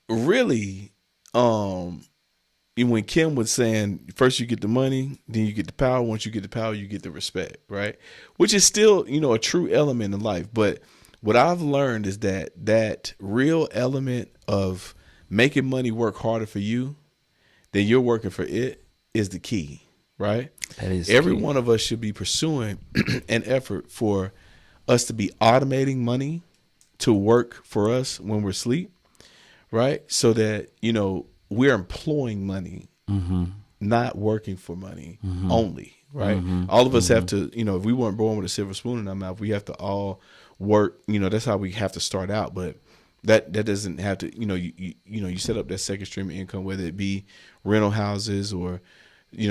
A: really, when Kim was saying, first you get the money, then you get the power. Once you get the power, you get the respect, right? Which is still, a true element in life. But what I've learned is that real element of making money work harder for you than you're working for it is the key, right?
B: That is
A: every
B: key.
A: One of us should be pursuing an effort for us to be automating money to work for us when we're asleep, right? So that, we're employing money, not working for money only, right? All of us have to, if we weren't born with a silver spoon in our mouth, we have to all work. That's how we have to start out. But that doesn't have to, you set up that second stream of income, whether it be rental houses or,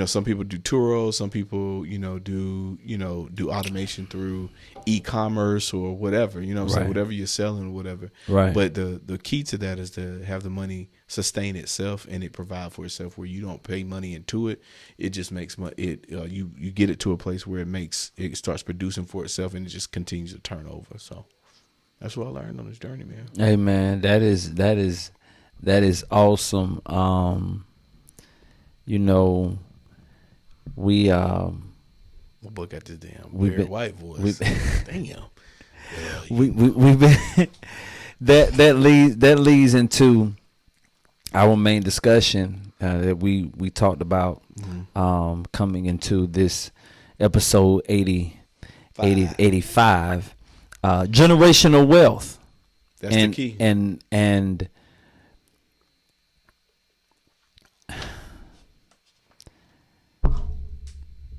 A: some people do Turos, some people, do automation through e-commerce or whatever, so whatever you're selling or whatever.
B: Right.
A: But the key to that is to have the money sustain itself and it provide for itself, where you don't pay money into it. It just makes money. You get it to a place where it starts producing for itself and it just continues to turn over. So that's what I learned on this journey, man.
B: Hey man, that is awesome.
A: My boy got this damn weird white voice. Damn.
B: We've been that leads into our main discussion that we talked about coming into this episode 85, generational wealth.
A: That's the key.
B: And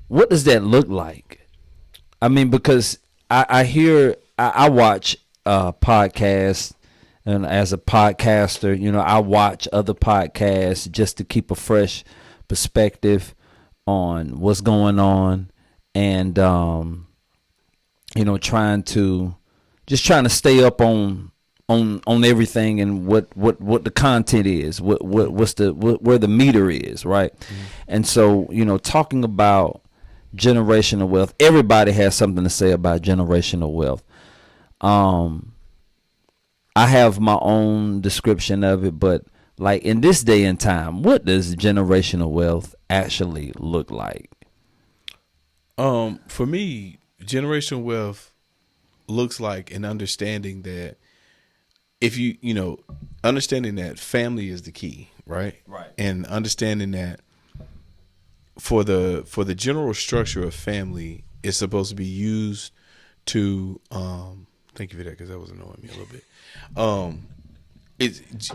B: what does that look like? I mean, because I watch podcasts, and as a podcaster, I watch other podcasts just to keep a fresh perspective on what's going on, and trying to stay up on everything and what the content is, where the meter is, right? And so, talking about generational wealth, everybody has something to say about generational wealth. I have my own description of it, but like in this day and time, what does generational wealth actually look like?
A: For me, generational wealth looks like an understanding that if understanding that family is the key, right?
B: Right.
A: And understanding that for the general structure of family is supposed to be used to Thank you for that, because that was annoying me a little bit. It's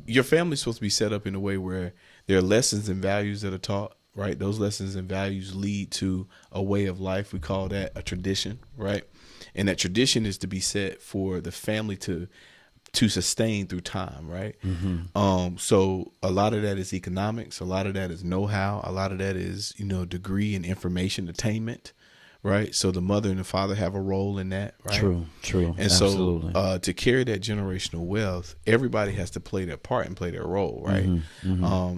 A: your family's supposed to be set up in a way where there are lessons and values that are taught, right? Those lessons and values lead to a way of life. We call that a tradition, right? And that tradition is to be set for the family to sustain through time, right? So a lot of that is economics, a lot of that is know-how, a lot of that is, degree and information attainment, right? So the mother and the father have a role in that, right?
B: True.
A: And
B: Absolutely.
A: so to carry that generational wealth, everybody has to play their part and play their role, right?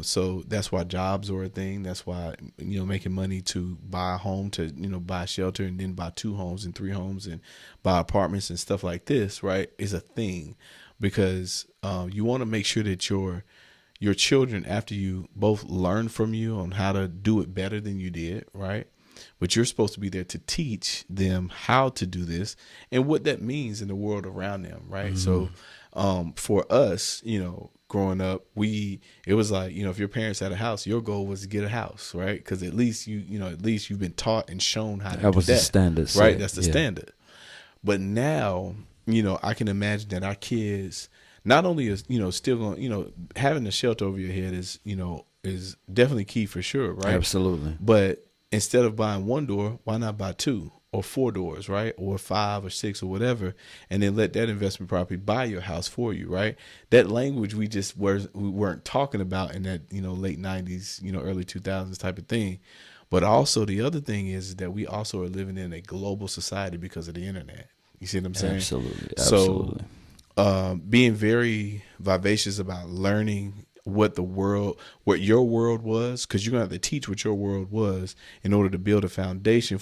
A: So that's why jobs are a thing. That's why, making money to buy a home, to, buy shelter, and then buy 2 homes and 3 homes and buy apartments and stuff like this, right, is a thing. Because you want to make sure that your children, after you, both learn from you on how to do it better than you did, right? But you're supposed to be there to teach them how to do this and what that means in the world around them, right? So for us, growing up, it was like, if your parents had a house, your goal was to get a house, right? Because at least you've been taught and shown how to do that.
B: That was the standard,
A: right? That's the standard. But now, I can imagine that our kids not only is, still going, having a shelter over your head is definitely key for sure, right?
B: Absolutely.
A: But instead of buying 1 door, why not buy 2 or 4 doors, right? Or 5 or 6 or whatever, and then let that investment property buy your house for you, right? That language we weren't talking about in that, late 90s, early 2000s type of thing. But also the other thing is that we also are living in a global society because of the internet. You see what I'm saying?
B: Absolutely.
A: So being very vivacious about learning what your world was, because you're gonna have to teach what your world was in order to build a foundation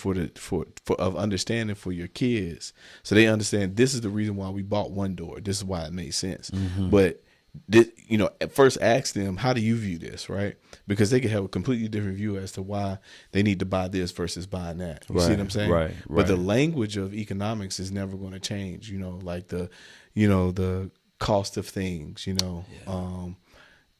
A: of understanding for your kids, so they understand this is the reason why we bought 1 door. This is why it made sense. But at first ask them, how do you view this, right? Because they could have a completely different view as to why they need to buy this versus buying that. You see what I'm saying?
B: Right.
A: But the language of economics is never going to change. Like the cost of things.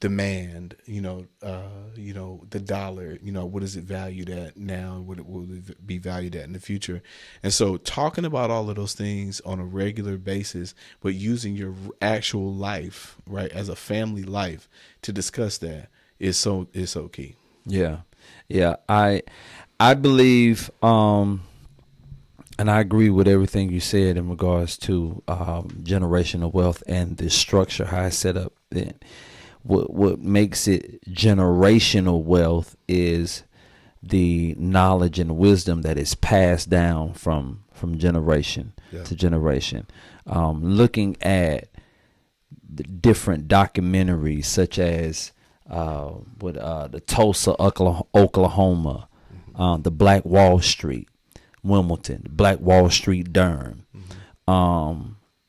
A: Demand. The dollar. What is it valued at now? And what will it be valued at in the future? And so, talking about all of those things on a regular basis, but using your actual life, right, as a family life to discuss that is so key. Yeah.
B: I believe, and I agree with everything you said in regards to generational wealth and the structure, how it's set up. What makes it generational wealth is the knowledge and wisdom that is passed down from generation to generation. Looking at the different documentaries, such as the Tulsa, Oklahoma, the Black Wall Street, Wilmington, Black Wall Street, Durham.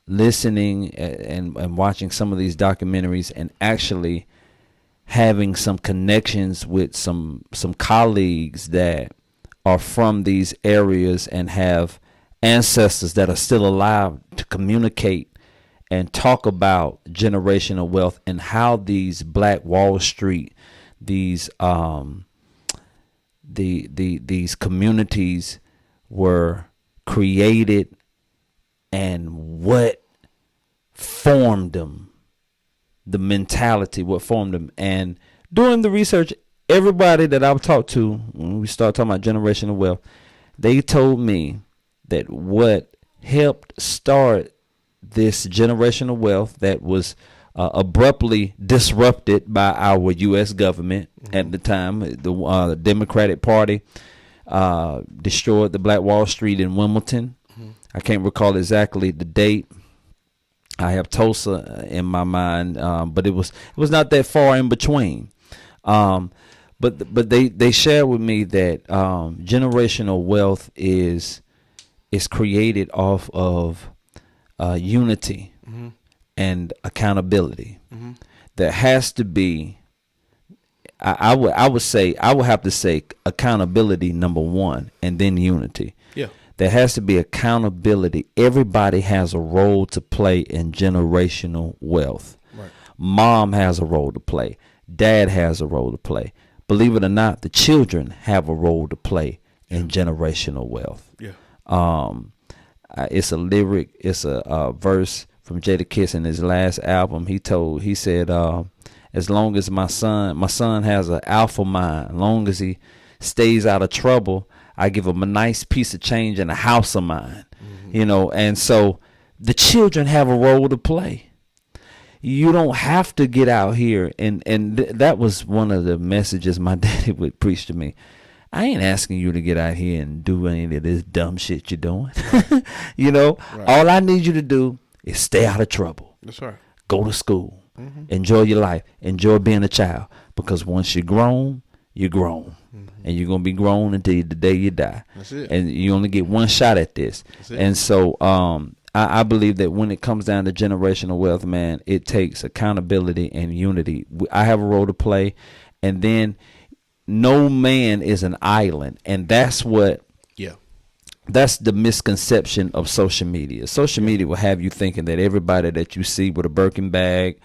B: Listening and watching some of these documentaries and actually having some connections with some colleagues that are from these areas and have ancestors that are still alive to communicate and talk about generational wealth and how these Black Wall Street, these these communities were created and what formed them, the mentality, what formed them. And doing the research, everybody that I've talked to, when we start talking about generational wealth, they told me that what helped start this generational wealth that was abruptly disrupted by our U.S. government at the time, the Democratic Party destroyed the Black Wall Street in Wilmington. I can't recall exactly the date. I have Tulsa in my mind, but it was not that far in between. But they shared with me that generational wealth is created off of unity and accountability. There has to be. I would have to say accountability number one, and then unity.
A: Yeah.
B: There has to be accountability. Everybody has a role to play in generational wealth.
A: Right.
B: Mom has a role to play. Dad has a role to play. Believe it or not, the children have a role to play in generational wealth.
A: Yeah.
B: It's a lyric. It's a verse from Jadakiss in his last album. He said, as long as my son has an alpha mind, as long as he stays out of trouble, I give him a nice piece of change and a house of mine. And so the children have a role to play. You don't have to get out here. And that was one of the messages my daddy would preach to me. I ain't asking you to get out here and do any of this dumb shit you're doing. Right. All I need you to do is stay out of trouble.
A: That's right.
B: Go to school. Enjoy your life. Enjoy being a child. Because once you're grown, you're grown. And you're going to be grown until the day you die.
A: That's it.
B: And you only get one shot at this. And so I believe that when it comes down to generational wealth, man, it takes accountability and unity. I have a role to play. And then no man is an island. And that's that's the misconception of social media. Social media will have you thinking that everybody that you see with a Birkin bag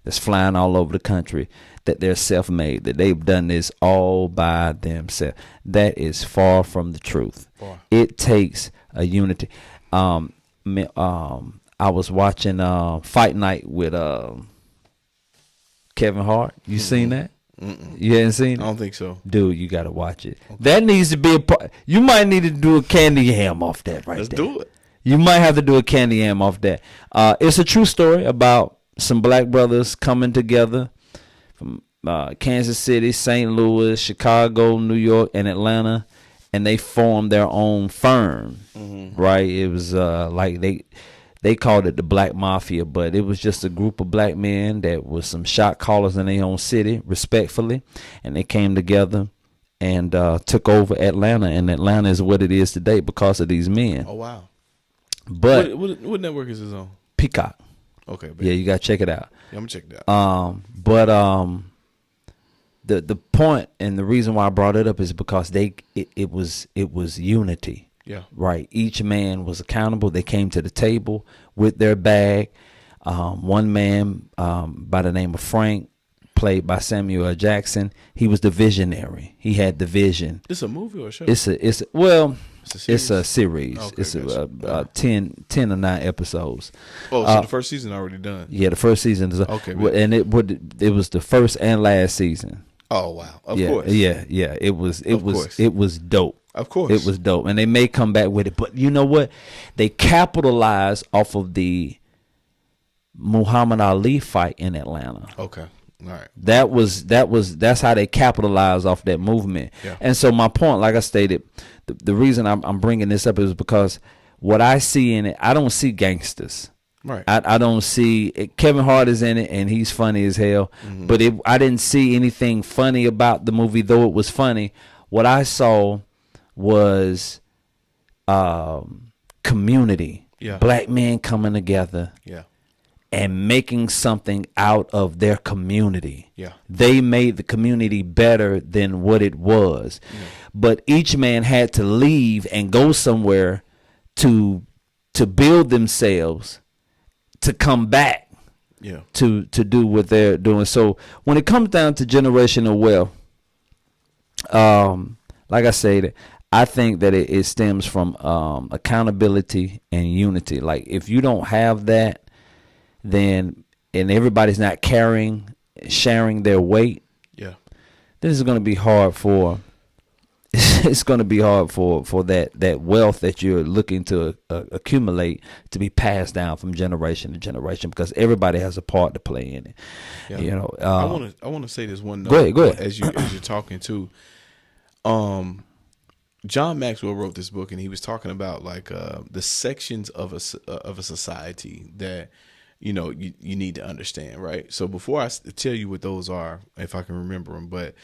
B: that's flying all over the country, that they're self-made, that they've done this all by themselves. That is far from the truth. Boy. It takes a unity. I was watching Fight Night with Kevin Hart. You seen that? You hadn't seen it?
A: I don't think so.
B: Dude, you got to watch it. Okay. That needs to be a part. You might need to do a candy yam off that right there. Let's
A: do it.
B: You might have to do a candy yam off that. It's a true story about some black brothers coming together from Kansas City, St. Louis, Chicago, New York, and Atlanta, and they formed their own firm, right? It was like they called it the Black Mafia, but it was just a group of black men that was some shot callers in their own city, respectfully, and they came together and took over Atlanta, and Atlanta is what it is today because of these men.
A: Oh, wow.
B: But
A: what network is this on?
B: Peacock.
A: Okay. Baby.
B: Yeah, you got to check it out.
A: Yeah, I'm going to check it out.
B: The point and the reason why I brought it up is because it was unity.
A: Yeah. Right.
B: Each man was accountable. They came to the table with their bag. One man by the name of Frank, played by Samuel L. Jackson, he was the visionary. He had the vision.
A: It's a movie or a show?
B: It's a series. Okay, it's
A: gotcha.
B: 10 or 9 episodes.
A: Oh, so the first season already done.
B: Yeah, the first season is
A: okay.
B: And it was the first and last season.
A: Oh wow! Of
B: course. Yeah. It was dope.
A: Of course.
B: It was dope. And they may come back with it. But you know what? They capitalized off of the Muhammad Ali fight in Atlanta.
A: Okay. All right.
B: That's how they capitalized off that movement. Yeah. And so my point, like I stated, the reason I'm bringing this up is because what I see in it, I don't see gangsters.
A: Right.
B: I don't see it. Kevin Hart is in it and he's funny as hell. Mm-hmm. But I didn't see anything funny about the movie, though it was funny. What I saw was community.
A: Yeah.
B: Black men coming together.
A: Yeah.
B: And making something out of their community.
A: Yeah.
B: They made the community better than what it was. Yeah. But each man had to leave and go somewhere to build themselves, to come back. Yeah. To do what they're doing. So when it comes down to generational wealth, like I said, I think that it stems from accountability and unity. Like if you don't have that, then and everybody's not sharing their weight,
A: yeah,
B: then it's going to be hard for that wealth that you're looking to accumulate to be passed down from generation to generation, because everybody has a part to play in it. Yeah. You know,
A: I want to say this one note.
B: Go ahead.
A: As you're talking to, John Maxwell wrote this book, and he was talking about like the sections of a society that you need to understand, right? So before I tell you what those are, if I can remember them, but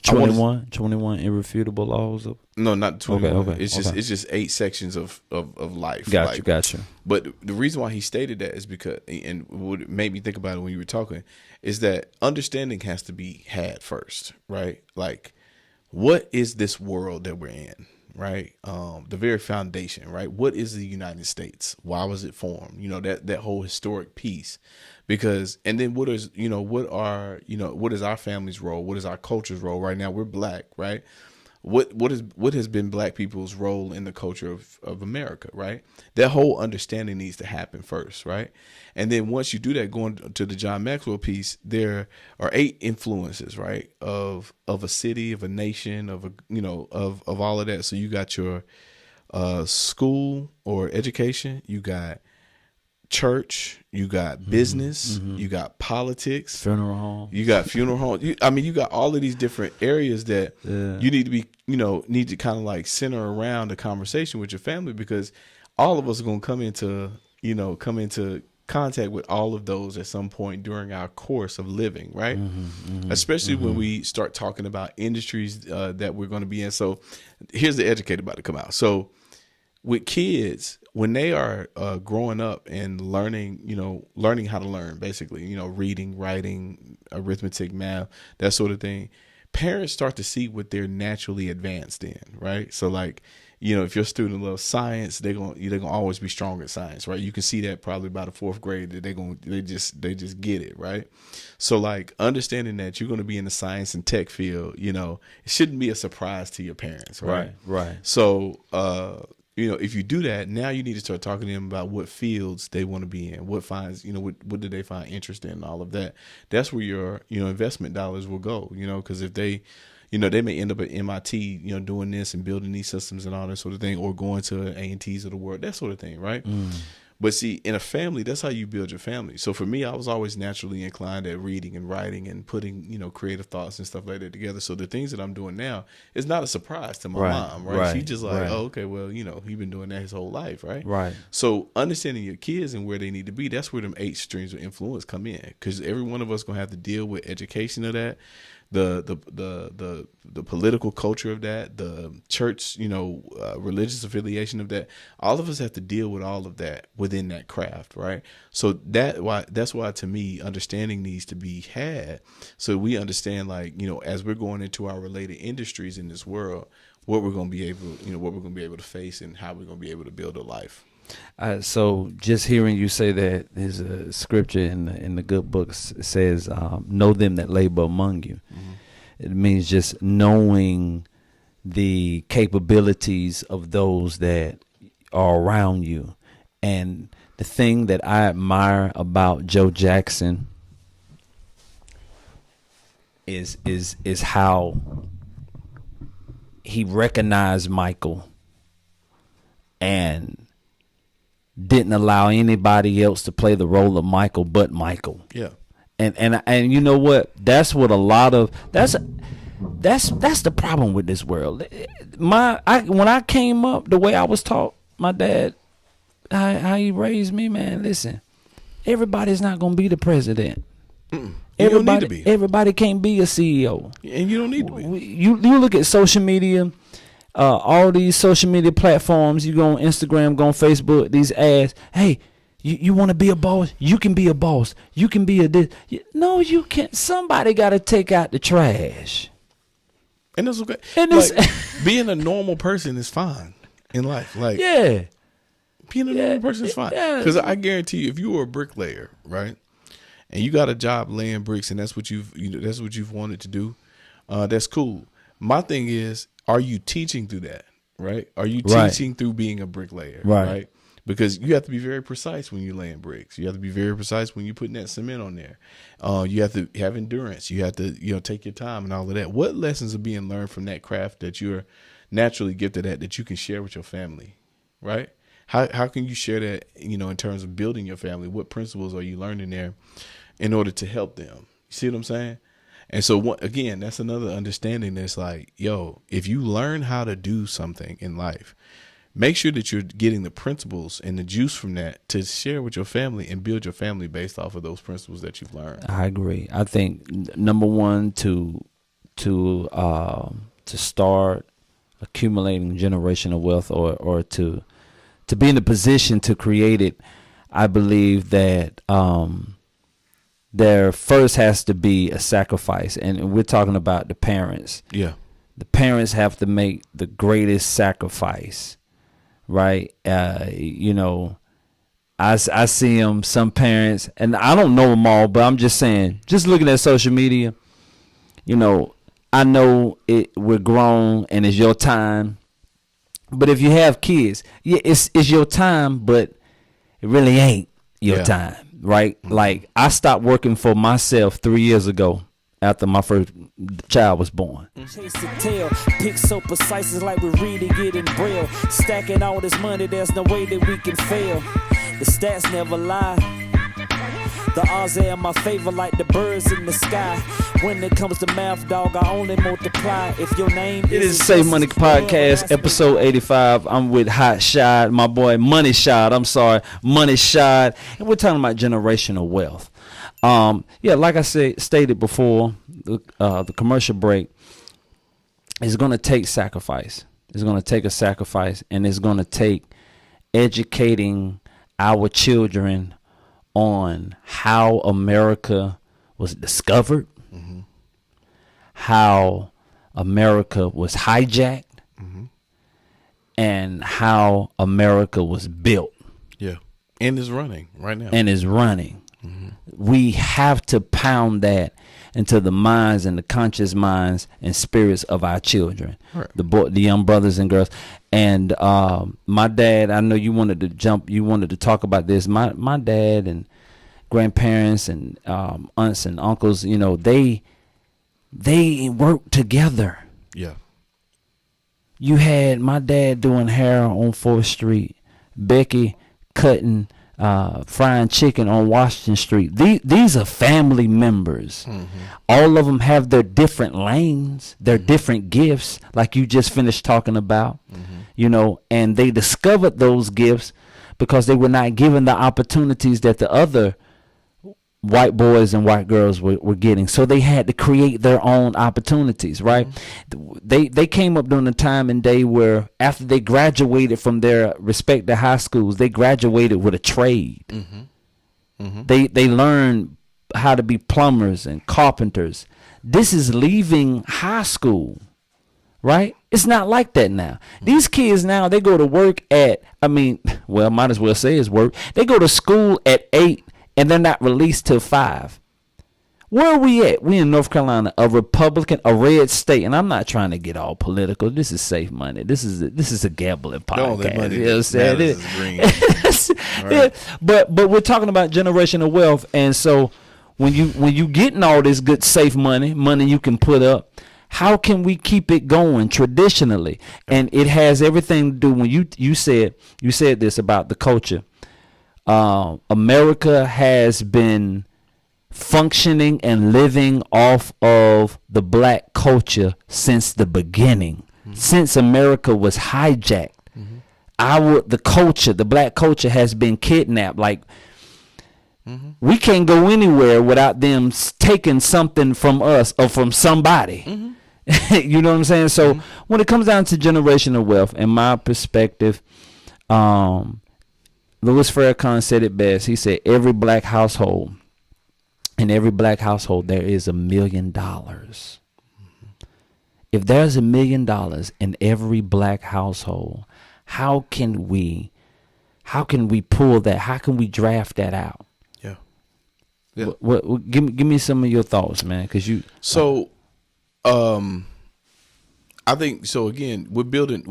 B: 21 irrefutable laws of
A: no, not 21.
B: Okay.
A: It's just 8 sections of life.
B: Gotcha.
A: But the reason why he stated that is because, and what made me think about it when you were talking, is that understanding has to be had first, right? Like, what is this world that we're in? Right. The very foundation, right? What is the United States? Why was it formed? That whole historic piece, because, and then what is our family's role? What is our culture's role? Right now we're black, right? what has been black people's role in the culture of America, right? That whole understanding needs to happen first, right? And then once you do that, going to the John Maxwell piece, there are 8 influences, right, of a city, of a nation, of a of all of that. So you got your school or education, you got church, you got business, you got politics,
B: Funeral home.
A: you got funeral home. You got all of these different areas that you need to be, need to kind of like center around the conversation with your family, because all of us are going to come into contact with all of those at some point during our course of living, right? Especially when we start talking about industries that we're going to be in. So here's the educator about to come out. So with kids, when they are growing up and learning how to learn, basically, reading, writing, arithmetic, math, that sort of thing, parents start to see what they're naturally advanced in, right? So like, if your student loves science, they're gonna always be strong at science, right? You can see that probably by the 4th grade that they just get it, right? So like understanding that you're gonna be in the science and tech field, it shouldn't be a surprise to your parents, right?
B: Right.
A: So if you do that, now you need to start talking to them about what fields they want to be in, what do they find interest in, all of that. That's where your investment dollars will go, because if they they may end up at MIT, doing this and building these systems and all that sort of thing, or going to A&Ts of the world, that sort of thing, right? But see, in a family, that's how you build your family. So for me, I was always naturally inclined at reading and writing and putting, creative thoughts and stuff like that together. So the things that I'm doing now is not a surprise to my mom, right? She's just like, oh, okay, well, he's been doing that his whole life, right?
B: Right.
A: So understanding your kids and where they need to be, that's where them 8 streams of influence come in, because every one of us going to have to deal with education of that, the political culture of that, the church, religious affiliation of that. All of us have to deal with all of that within that craft, right? So that's why to me, understanding needs to be had, so we understand, like, as we're going into our related industries in this world, what we're going to be able to face and how we're going to be able to build a life.
B: So just hearing you say that, there's a scripture in the good book says, know them that labor among you. It means just knowing the capabilities of those that are around you. And the thing that I admire about Joe Jackson is how he recognized Michael and didn't allow anybody else to play the role of Michael but Michael.
A: Yeah.
B: And you know what? That's what a lot of that's the problem with this world. When I came up, the way I was taught, my dad, how he raised me, man. Listen, everybody's not gonna be the president.
A: You don't need to be.
B: Everybody can't be a CEO,
A: and you don't need to be.
B: You look at social media. All these social media platforms, you go on Instagram, go on Facebook, these ads. Hey, you want to be a boss? You can be a boss. You can be a this. No, you can't. Somebody got to take out the trash.
A: And that's okay.
B: And
A: being a normal person is fine in life. Like,
B: yeah,
A: being a normal person is fine. Because I guarantee you, if you were a bricklayer, right, and you got a job laying bricks, and that's what you've wanted to do, that's cool. My thing is, are you teaching through that, right? Are you teaching through being a bricklayer, right? Because you have to be very precise when you're laying bricks. You have to be very precise when you're putting that cement on there. You have to have endurance. You have to, take your time and all of that. What lessons are being learned from that craft that you're naturally gifted at that you can share with your family, right? How can you share that, in terms of building your family? What principles are you learning there in order to help them? You see what I'm saying? And so, again, that's another understanding that's like, if you learn how to do something in life, make sure that you're getting the principles and the juice from that to share with your family and build your family based off of those principles that you've learned.
B: I agree. I think number one, to start accumulating generational wealth or to be in a position to create it, I believe that there first has to be a sacrifice. And we're talking about the parents.
A: Yeah.
B: The parents have to make the greatest sacrifice, right? I see them, some parents, and I don't know them all, but I'm just saying, just looking at social media, I know we're grown and it's your time. But if you have kids, yeah, it's your time, but it really ain't your time, right? Mm-hmm. Like I stopped working for myself 3 years ago after my first child was born.
C: Chase the tail, pick so precise, it's like we reading it in braille. Stacking all this money, there's no way that we can fail. The stats never lie. The odds are in my favor like the birds in the sky. When it comes to math, dog, I only multiply. If your name
B: it is Save Money Podcast, episode 85. I'm with Hot Shot, my boy Money Shot. Money Shot. And we're talking about generational wealth. Like I stated before, the commercial break is going to take sacrifice. It's going to take a sacrifice, and it's going to take educating our children on how America was discovered, mm-hmm. how America was hijacked, mm-hmm. and how America was built.
A: Yeah, and is running right now.
B: Mm-hmm. We have to pound that into the minds and the conscious minds and spirits of our children, right. The young brothers and girls. And my dad, I know you wanted to talk about this. My dad and grandparents and aunts and uncles, you know, they work together.
A: Yeah.
B: You had my dad doing hair on 4th Street, Becky cutting frying chicken on Washington Street. These are family members. Mm-hmm. All of them have their different lanes, their mm-hmm. different gifts, like you just finished talking about, mm-hmm. you know, and they discovered those gifts because they were not given the opportunities that the other white boys and white girls were getting. So they had to create their own opportunities, right? Mm-hmm. They came up during a time and day where after they graduated from their respective high schools, they graduated with a trade. Mm-hmm. Mm-hmm. They learned how to be plumbers and carpenters. This is leaving high school, right? It's not like that now. Mm-hmm. These kids now, they go to work might as well say it's work. They go to school at 8 and they're not released till 5. Where are we at? We in North Carolina, a red state, and I'm not trying to get all political. This is safe money. This is a gambling podcast. You know what I'm saying?
A: Is green.
B: Right. Yeah, but we're talking about generational wealth, and so when you getting all this good safe money you can put up, how can we keep it going traditionally? And it has everything to do when you said this about the culture. America has been functioning and living off of the black culture since the beginning, mm-hmm. since America was hijacked. Mm-hmm. The black culture has been kidnapped. Like mm-hmm. we can't go anywhere without them taking something from us or from somebody. Mm-hmm. You know what I'm saying? So mm-hmm. when it comes down to generational wealth, in my perspective, Louis Farrakhan said it best. He said, in every black household, there is $1 million. If there's $1 million in every black household, how can we pull that? How can we draft that out?
A: Yeah.
B: Give me some of your thoughts, man.
A: I think so. Again, we're building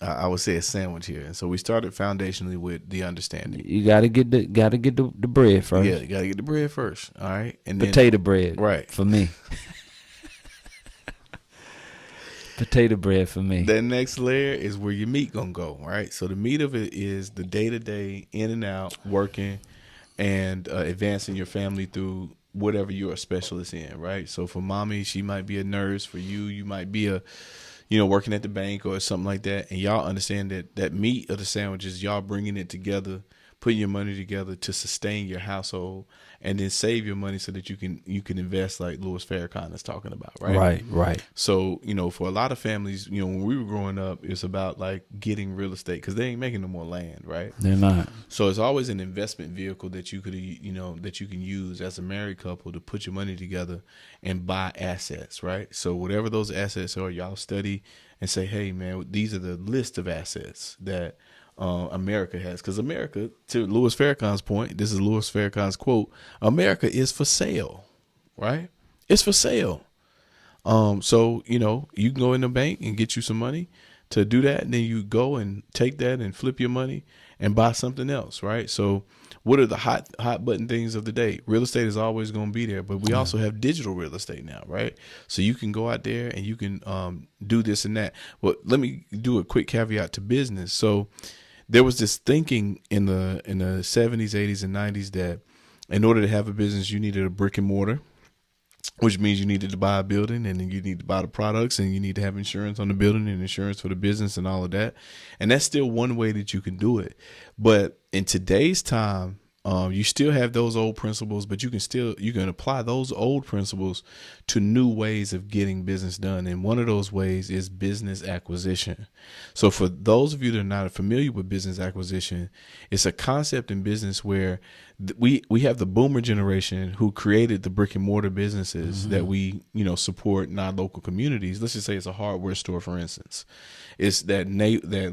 A: I would say a sandwich here, and so we started foundationally with the understanding.
B: You gotta get the bread first.
A: Yeah, you gotta get the bread first. All right, and
B: potato bread,
A: right?
B: For me, potato bread for me.
A: That next layer is where your meat gonna go, right? So the meat of it is the day-to-day, in and out, working, and advancing your family through whatever you're a specialist in, right? So for mommy, she might be a nurse. For you, you might be working at the bank or something like that. And y'all understand that meat of the sandwich is y'all bringing it together, putting your money together to sustain your household, and then save your money so that you can invest, like Louis Farrakhan is talking about, right?
B: Right.
A: So, for a lot of families, when we were growing up, it's about like getting real estate because they ain't making no more land, right?
B: They're not.
A: So it's always an investment vehicle that you could, that you can use as a married couple to put your money together and buy assets, right? So whatever those assets are, y'all study and say, hey, man, these are the list of assets that America has, because America, to Louis Farrakhan's point, this is Louis Farrakhan's quote, America is for sale, right? It's for sale. So, you know, you can go in the bank and get you some money to do that. And then you go and take that and flip your money and buy something else. Right. So what are the hot button things of the day? Real estate is always going to be there, but we also have digital real estate now. Right. So you can go out there and you can do this and that. Well, let me do a quick caveat to business. So there was this thinking in the 70s, 80s, and 90s that in order to have a business, you needed a brick and mortar, which means you needed to buy a building and then you need to buy the products and you need to have insurance on the building and insurance for the business and all of that. And that's still one way that you can do it. But in today's time, you still have those old principles, but you can apply those old principles to new ways of getting business done. And one of those ways is business acquisition. So for those of you that are not familiar with business acquisition, it's a concept in business where we have the boomer generation who created the brick and mortar businesses that we, support in our local communities. Let's just say it's a hardware store, for instance. It's that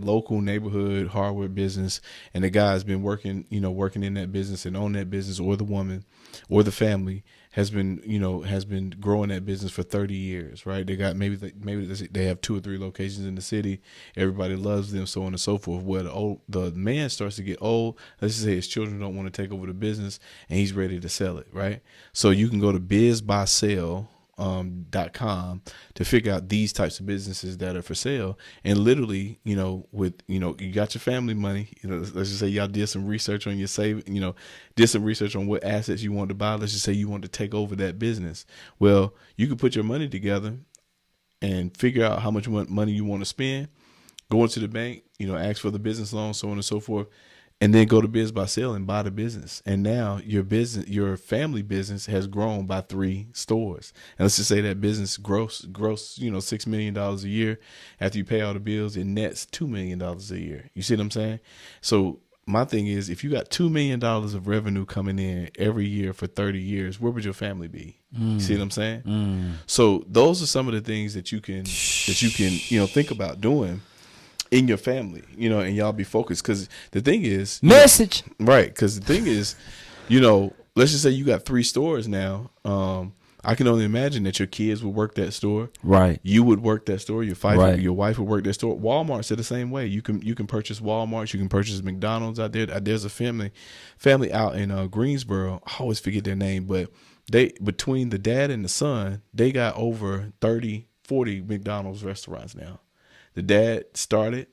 A: local neighborhood hardware business, and the guy's been working in that business and own that business, or the woman or the family has been growing that business for 30 years, right? They got maybe they have 2 or 3 locations in the city. Everybody loves them, so on and so forth. Where the man starts to get old, let's just say his children don't want to take over the business, and he's ready to sell it, right? So you can go to bizbuysell.com to figure out these types of businesses that are for sale. And literally, you got your family money, let's just say y'all did some research on your did some research on what assets you want to buy. Let's just say you want to take over that business. Well, you can put your money together and figure out how much money you want to spend, go into the bank, ask for the business loan, so on and so forth, and then go to Biz by Sale and buy the business. And now your family business has grown by 3 stores. And let's just say that business gross, $6 million a year. After you pay all the bills, it nets $2 million a year. You see what I'm saying? So my thing is, if you got $2 million of revenue coming in every year for 30 years, where would your family be? You see what I'm saying? So those are some of the things that you can think about doing in your family, and y'all be focused. Because the thing is,
B: message,
A: right? Because the thing is, let's just say you got 3 stores now. I can only imagine that your kids would work that store, right? You would work that store. Your wife would work that store. Walmart's are the same way. You can purchase Walmart's. You can purchase McDonald's out there. There's a family out in Greensboro. I always forget their name, but between the dad and the son, they got over 30, 40 McDonald's restaurants now. The dad started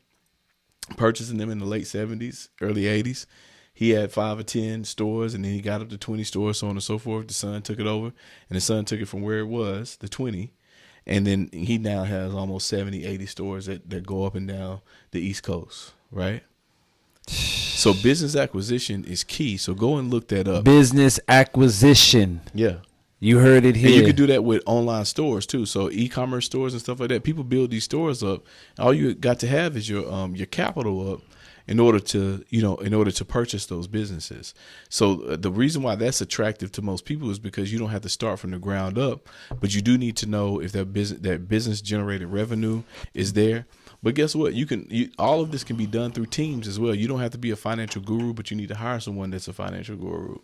A: purchasing them in the late 70s, early 80s. He had 5 or 10 stores, and then he got up to 20 stores, so on and so forth. The son took it over, and the son took it from where it was, the 20, and then he now has almost 70, 80 stores that go up and down the East Coast, right? So business acquisition is key. So go and look that up.
B: Business acquisition.
A: Yeah.
B: You heard it here.
A: And you can do that with online stores too. So e-commerce stores and stuff like that. People build these stores up. All you got to have is your capital up in order to purchase those businesses. So the reason why that's attractive to most people is because you don't have to start from the ground up, but you do need to know if that business generated revenue is there. But guess what? All of this can be done through teams as well. You don't have to be a financial guru, but you need to hire someone that's a financial guru,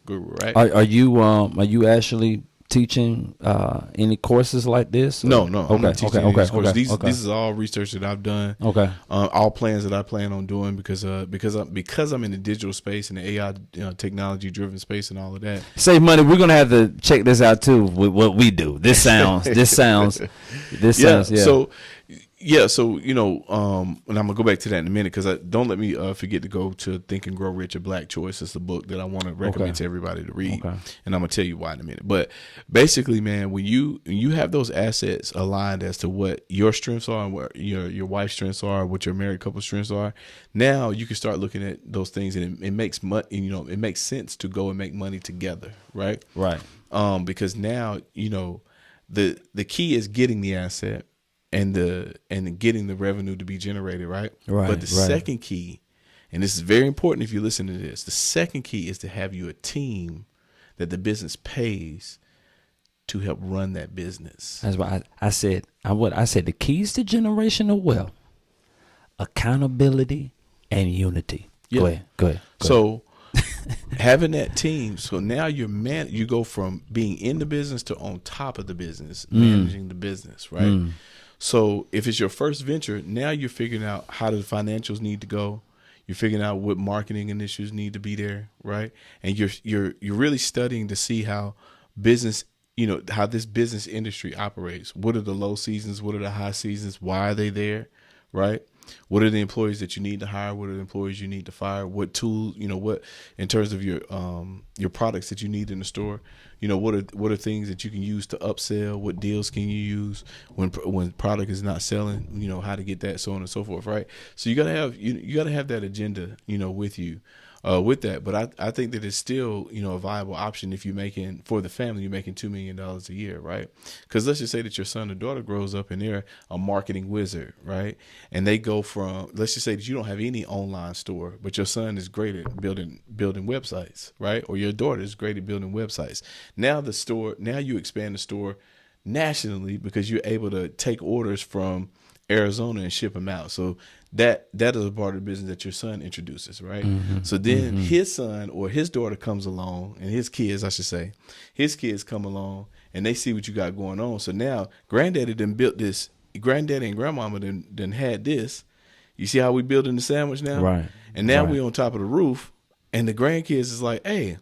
A: right?
B: Are you actually teaching any courses like this?
A: No. I'm not teaching any courses. This is all research that I've done. Okay. All plans that I plan on doing because I'm in the digital space and the AI technology driven space and all of that. Save
B: Money. We're gonna have to check this out too with what we do. This sounds.
A: Yeah. So, and I'm going to go back to that in a minute because don't let me forget to go to Think and Grow Rich, A Black Choice. It's the book that I want to recommend to everybody to read. Okay. And I'm going to tell you why in a minute. But basically, man, when you have those assets aligned as to what your strengths are and what your wife's strengths are, what your married couple's strengths are, now you can start looking at those things, and it makes it makes sense to go and make money together, right? Right. Because now, the key is getting the asset and getting the revenue to be generated, right? Right. But the second key, and this is very important if you listen to this, the second key is to have you a team that the business pays to help run that business.
B: That's why I said the keys to generational wealth: accountability and unity. Yeah. Go ahead.
A: So having that team. So now you go from being in the business to on top of the business, managing the business, right? So if it's your first venture, now you're figuring out how the financials need to go. You're figuring out what marketing initiatives need to be there, right? And you're really studying to see how business, how this business industry operates. What are the low seasons? What are the high seasons? Why are they there, right? What are the employees that you need to hire? What are the employees you need to fire? What tools, what in terms of your products that you need in the store, what are things that you can use to upsell? What deals can you use when product is not selling? How to get that, so on and so forth, right? So you gotta have that agenda, with you. With that, but I think that it's still a viable option if you're making, for the family, you're making $2 million a year, right? Because let's just say that your son or daughter grows up and they're a marketing wizard, right? And they go from, let's just say that you don't have any online store, but your son is great at building websites, right? Or your daughter is great at building websites. Now you expand the store nationally because you're able to take orders from Arizona and ship them out. So that is a part of the business that your son introduces, right? So then his son or his daughter comes along, and his kids come along and they see what you got going on. So now granddaddy done built this, granddaddy and grandmama done had this. You see how we building the sandwich now?
B: Right.
A: And now we on top of the roof, and the grandkids is like, hey,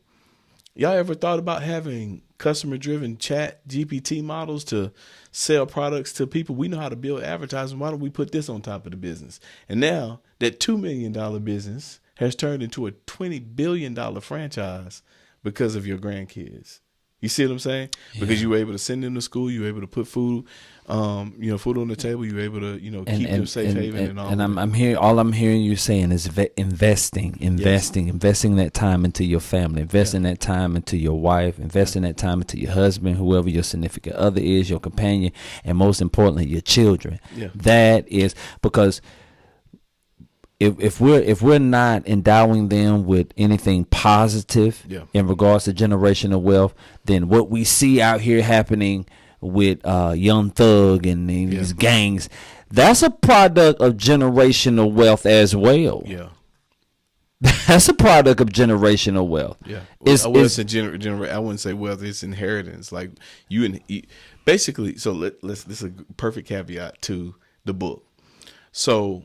A: y'all ever thought about having customer-driven chat GPT models to sell products to people? We know how to build advertising. Why don't we put this on top of the business? And now that $2 million business has turned into a $20 billion franchise because of your grandkids. You see what I'm saying? Yeah. Because you were able to send them to school, you were able to put food, food on the table. You were able to, keep them safe haven and all. And
B: I'm hearing, all I'm hearing you saying is investing that time into your family, investing that time into your wife, investing that time into your husband, whoever your significant other is, your companion, and most importantly, your children. Yeah. That is because if we're not endowing them with anything positive in regards to generational wealth, then what we see out here happening with Young Thug and these gangs, that's a product of generational wealth as well. Yeah. That's a product of generational wealth. Yeah.
A: Well, I wouldn't say wealth, it's inheritance. Like basically, so this is a perfect caveat to the book. So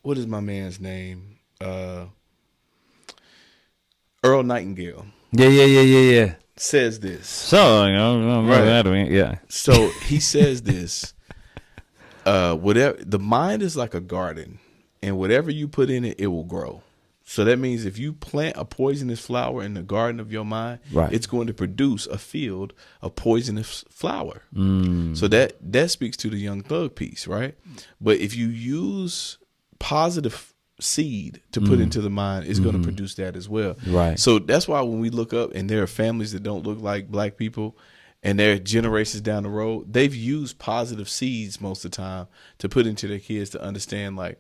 A: what is my man's name? Earl Nightingale.
B: Yeah.
A: Says this.
B: So,
A: right.
B: Yeah.
A: So he says this. Whatever, the mind is like a garden, and whatever you put in it, it will grow. So that means if you plant a poisonous flower in the garden of your mind, it's going to produce a field of poisonous flower. So that speaks to the Young Thug piece, right? But if you use positive seed to put into the mind, it's going to produce that as well. Right. So that's why when we look up and there are families that don't look like black people and they're generations down the road, they've used positive seeds most of the time to put into their kids to understand, like,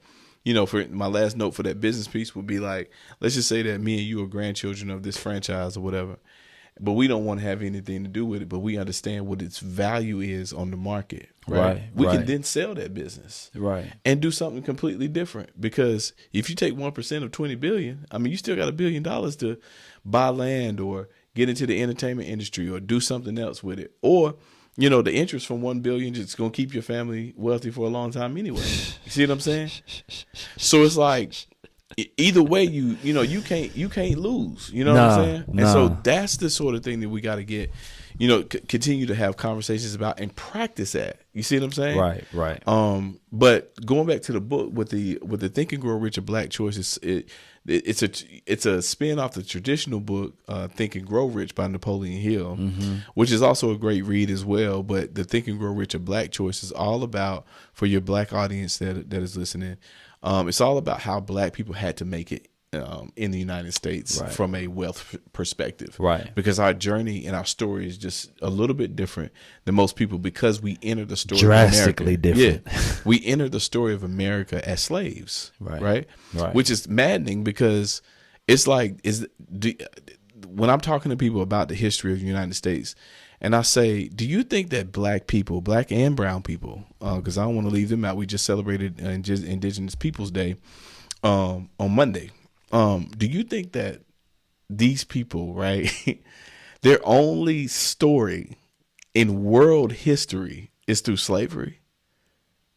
A: for my last note for that business piece would be like, let's just say that me and you are grandchildren of this franchise or whatever, but we don't want to have anything to do with it, but we understand what its value is on the market, right? We can then sell that business, and do something completely different. Because if you take 1% of 20 billion, I mean, you still got $1 billion to buy land or get into the entertainment industry or do something else with it. Or, the interest from 1 billion is going to keep your family wealthy for a long time anyway. You see what I'm saying? So it's like, either way, you can't lose. You know what I'm saying? And so that's the sort of thing that we got to get, continue to have conversations about and practice at. You see what I'm saying?
B: Right.
A: But going back to the book with the Think and Grow Rich or Black Choices, it's a spin off the traditional book Think and Grow Rich by Napoleon Hill, which is also a great read as well. But the Think and Grow Rich or Black Choice is all about, for your black audience that is listening, it's all about how black people had to make it in the United States from a wealth perspective. Right. Because our journey and our story is just a little bit different than most people, because we enter the story
B: drastically
A: of America.
B: different.
A: Yeah. We enter the story of America as slaves. Right. Which is maddening, because it's like, when I'm talking to people about the history of the United States, and I say, do you think that black people, black and brown people, because I don't want to leave them out. We just celebrated Indigenous Peoples Day on Monday. Do you think that these people, right? Their only story in world history is through slavery,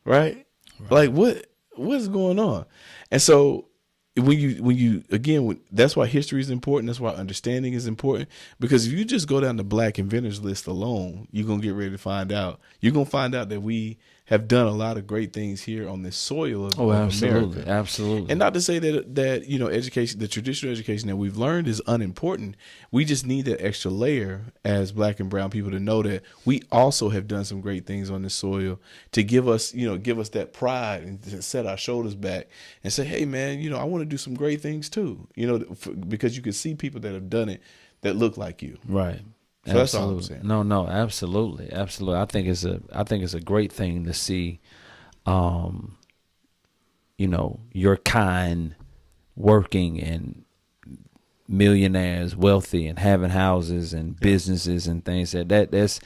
A: right? Like what is going on? And so when you again, that's why history is important. That's why understanding is important, because if you just go down the black inventors list alone, you're gonna get ready to find out. You're gonna find out that we have done a lot of great things here on this soil of
B: absolutely,
A: America.
B: absolutely.
A: And not to say that education, the traditional education that we've learned, is unimportant. We just need that extra layer as black and brown people to know that we also have done some great things on this soil, to give us that pride and to set our shoulders back and say, hey man, I want to do some great things too. Because you can see people that have done it that look like you.
B: Right.
A: So that's all I'm saying.
B: No, absolutely. I think it's a great thing to see, your kind working and millionaires, wealthy, and having houses and businesses and things that's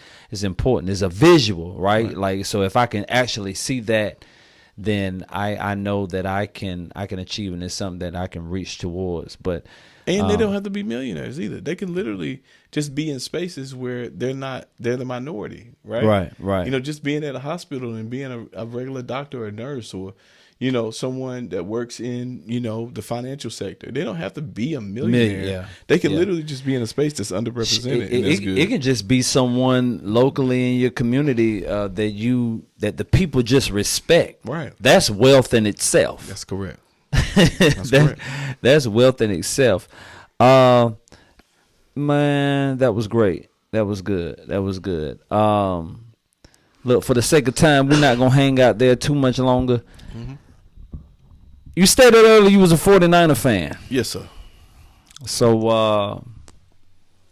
B: important. It's a visual, right? Like, so if I can actually see that, then I know that I can achieve, and it's something that I can reach towards. But
A: and they don't have to be millionaires either. They can literally just be in spaces where they're the minority, right?
B: Right.
A: Just being at a hospital and being a regular doctor or a nurse, or, someone that works in, the financial sector. They don't have to be a millionaire. They can literally just be in a space that's underrepresented. And that's good.
B: It can just be someone locally in your community that the people just respect.
A: Right.
B: That's wealth in itself.
A: That's correct. That's correct.
B: That's wealth in itself. Man, that was great. That was good. Look, for the sake of time, we're not gonna hang out there too much longer. Mm-hmm. You stated earlier you was a 49er fan.
A: Yes, sir.
B: So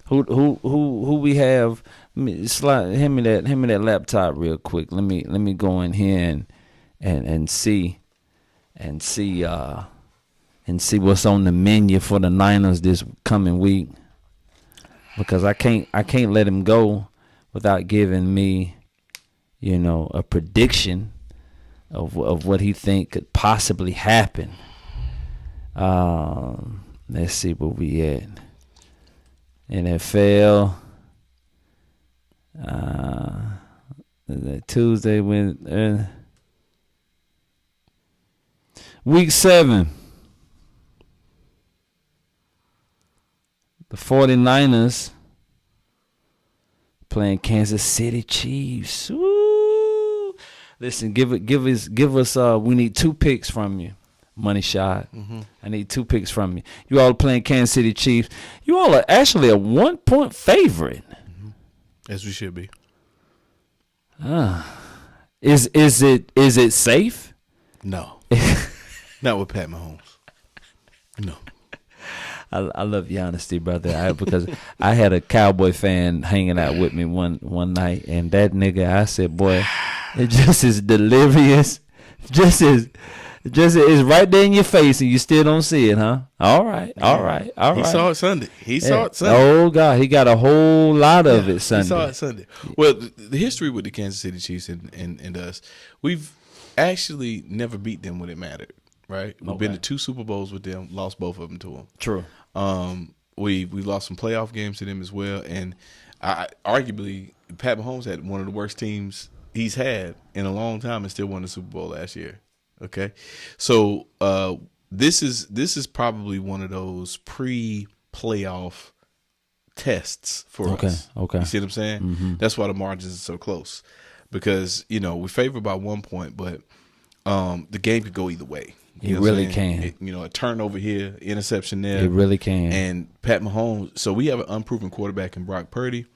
B: who we have? Hand me that laptop real quick. Let me go in here and see what's on the menu for the Niners this coming week, because I can't let him go without giving me, a prediction of what he think could possibly happen. Let's see where we at. NFL. Tuesday when Week 7. The 49ers playing Kansas City Chiefs. Woo! Listen, give us we need 2 picks from you. Money shot. Mm-hmm. I need 2 picks from you. You all are playing Kansas City Chiefs. You all are actually a 1-point favorite.
A: Mm-hmm. As we should be.
B: Is it safe?
A: No. Not with Pat Mahomes. No.
B: I love your honesty, brother. Because I had a Cowboy fan hanging out with me one night, and that nigga, I said, boy, it just is delirious. Just is right there in your face, and you still don't see it, huh? All right.
A: He saw it Sunday.
B: Oh God, he got a whole lot of it Sunday.
A: He saw it Sunday. Well, the history with the Kansas City Chiefs and us, we've actually never beat them when it mattered. Right, we've been to 2 Super Bowls with them, lost both of them to them.
B: True.
A: We lost some playoff games to them as well, and arguably Pat Mahomes had one of the worst teams he's had in a long time, and still won the Super Bowl last year. Okay, so this is probably one of those pre-playoff tests for us. Okay, you see what I'm saying? Mm-hmm. That's why the margins are so close, because we favor by 1 point, but the game could go either way.
B: It really can.
A: A turnover here, interception there.
B: It really can.
A: And Pat Mahomes, so we have an unproven quarterback in Brock Purdy.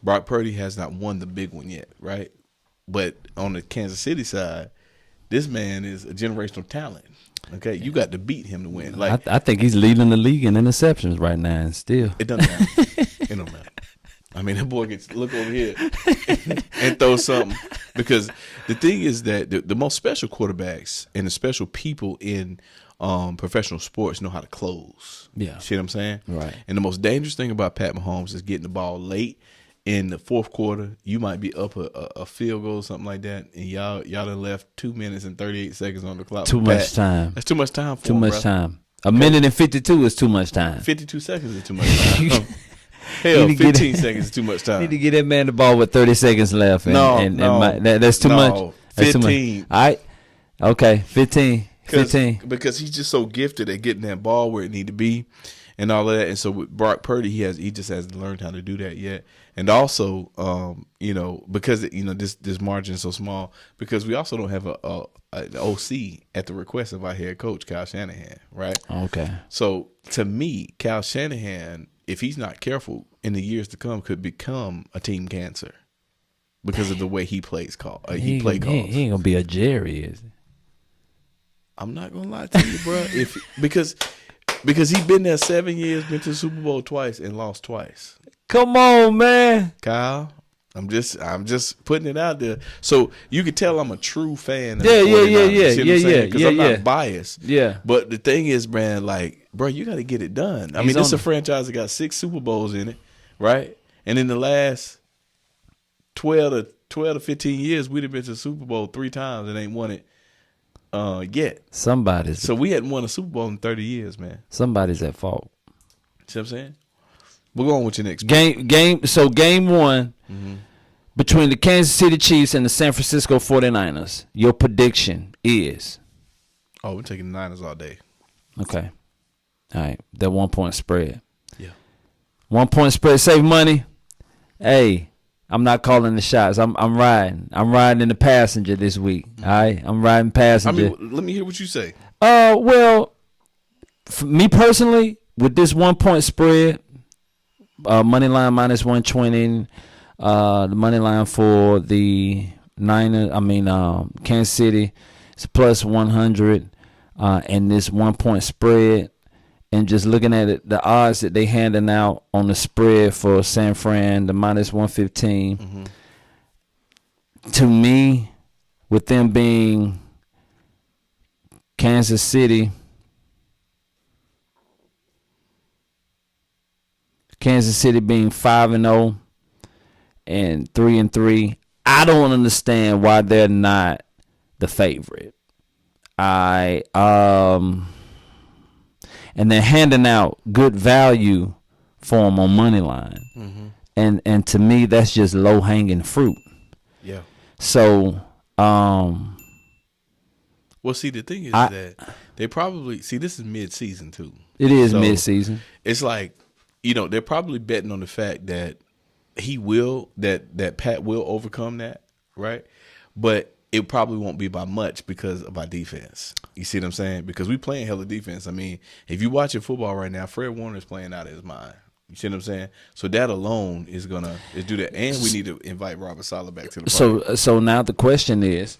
A: Brock Purdy has not won the big one yet, right? But on the Kansas City side, this man is a generational talent. Okay, you got to beat him to win. Like
B: I think he's leading the league in interceptions right now, and still.
A: It doesn't matter. It don't matter. I mean, that boy gets look over here and throw something. Because the thing is that the most special quarterbacks and the special people in professional sports know how to close.
B: Yeah.
A: See what I'm saying?
B: Right.
A: And the most dangerous thing about Pat Mahomes is getting the ball late in the fourth quarter. You might be up a field goal or something like that, and y'all done left 2 minutes and 38 seconds on the clock.
B: Too much time.
A: That's too much time for
B: him,
A: Too
B: much
A: bro.
B: time. A minute and 52 is too much time.
A: 52 seconds is too much time. Hell, 15 seconds is too much time.
B: Need to get that man the ball with 30 seconds left. That's too much. That's
A: 15.
B: Too much. All right. Okay, 15.
A: Because he's just so gifted at getting that ball where it need to be and all of that. And so with Brock Purdy, he just hasn't learned how to do that yet. And also, because this margin is so small, because we also don't have an OC at the request of our head coach, Kyle Shanahan, right?
B: Okay. So
A: to me, Kyle Shanahan, if he's not careful in the years to come, could become a team cancer because of the way he plays calls. He ain't
B: gonna be a Jerry, is he?
A: I'm not gonna lie to you, bro. Because he's been there 7 years, been to the Super Bowl twice, and lost twice.
B: Come on, man,
A: Kyle. I'm just putting it out there, so you can tell I'm a true fan.
B: Yeah.
A: Because I'm not biased.
B: Yeah.
A: But the thing is, man, like, bro, you got to get it done. I mean, this is a franchise that got 6 Super Bowls in it, right? And in the last 12 to 15 years, we'd have been to the Super Bowl 3 times and ain't won it yet. So we hadn't won a Super Bowl in 30 years, man.
B: Somebody's at fault.
A: See what I'm saying? We're going with your next
B: game. So game one. Mm-hmm. Between the Kansas City Chiefs and the San Francisco 49ers, your prediction is?
A: Oh, we're taking the Niners all day.
B: Okay. All right. That 1 point spread.
A: Yeah.
B: 1 point spread, save money. Hey, I'm not calling the shots. I'm riding. I'm riding in the passenger this week. All right. I'm riding passenger.
A: I mean, let me hear what you say.
B: Well, for me personally, with this 1 point spread, money line minus 120. The money line for the Kansas City is plus 100, and this 1 point spread. And just looking at it, the odds that they handing out on the spread for San Fran, the minus 115. Mm-hmm. To me, with them being Kansas City being 5-0. And 3-3, I don't understand why they're not the favorite. And they're handing out good value for them on money line, and to me that's just low hanging fruit.
A: Yeah.
B: So,
A: well, see, the thing is that they probably this is mid season too.
B: It is mid season.
A: It's like they're probably betting on the fact that that Pat will overcome that, right? But it probably won't be by much because of our defense. You see what I'm saying? Because we playing hella defense. I mean, if you watching football right now, Fred Warner's playing out of his mind. You see what I'm saying? So that alone is do that, and we need to invite Robert Saleh back to the party.
B: So now the question is,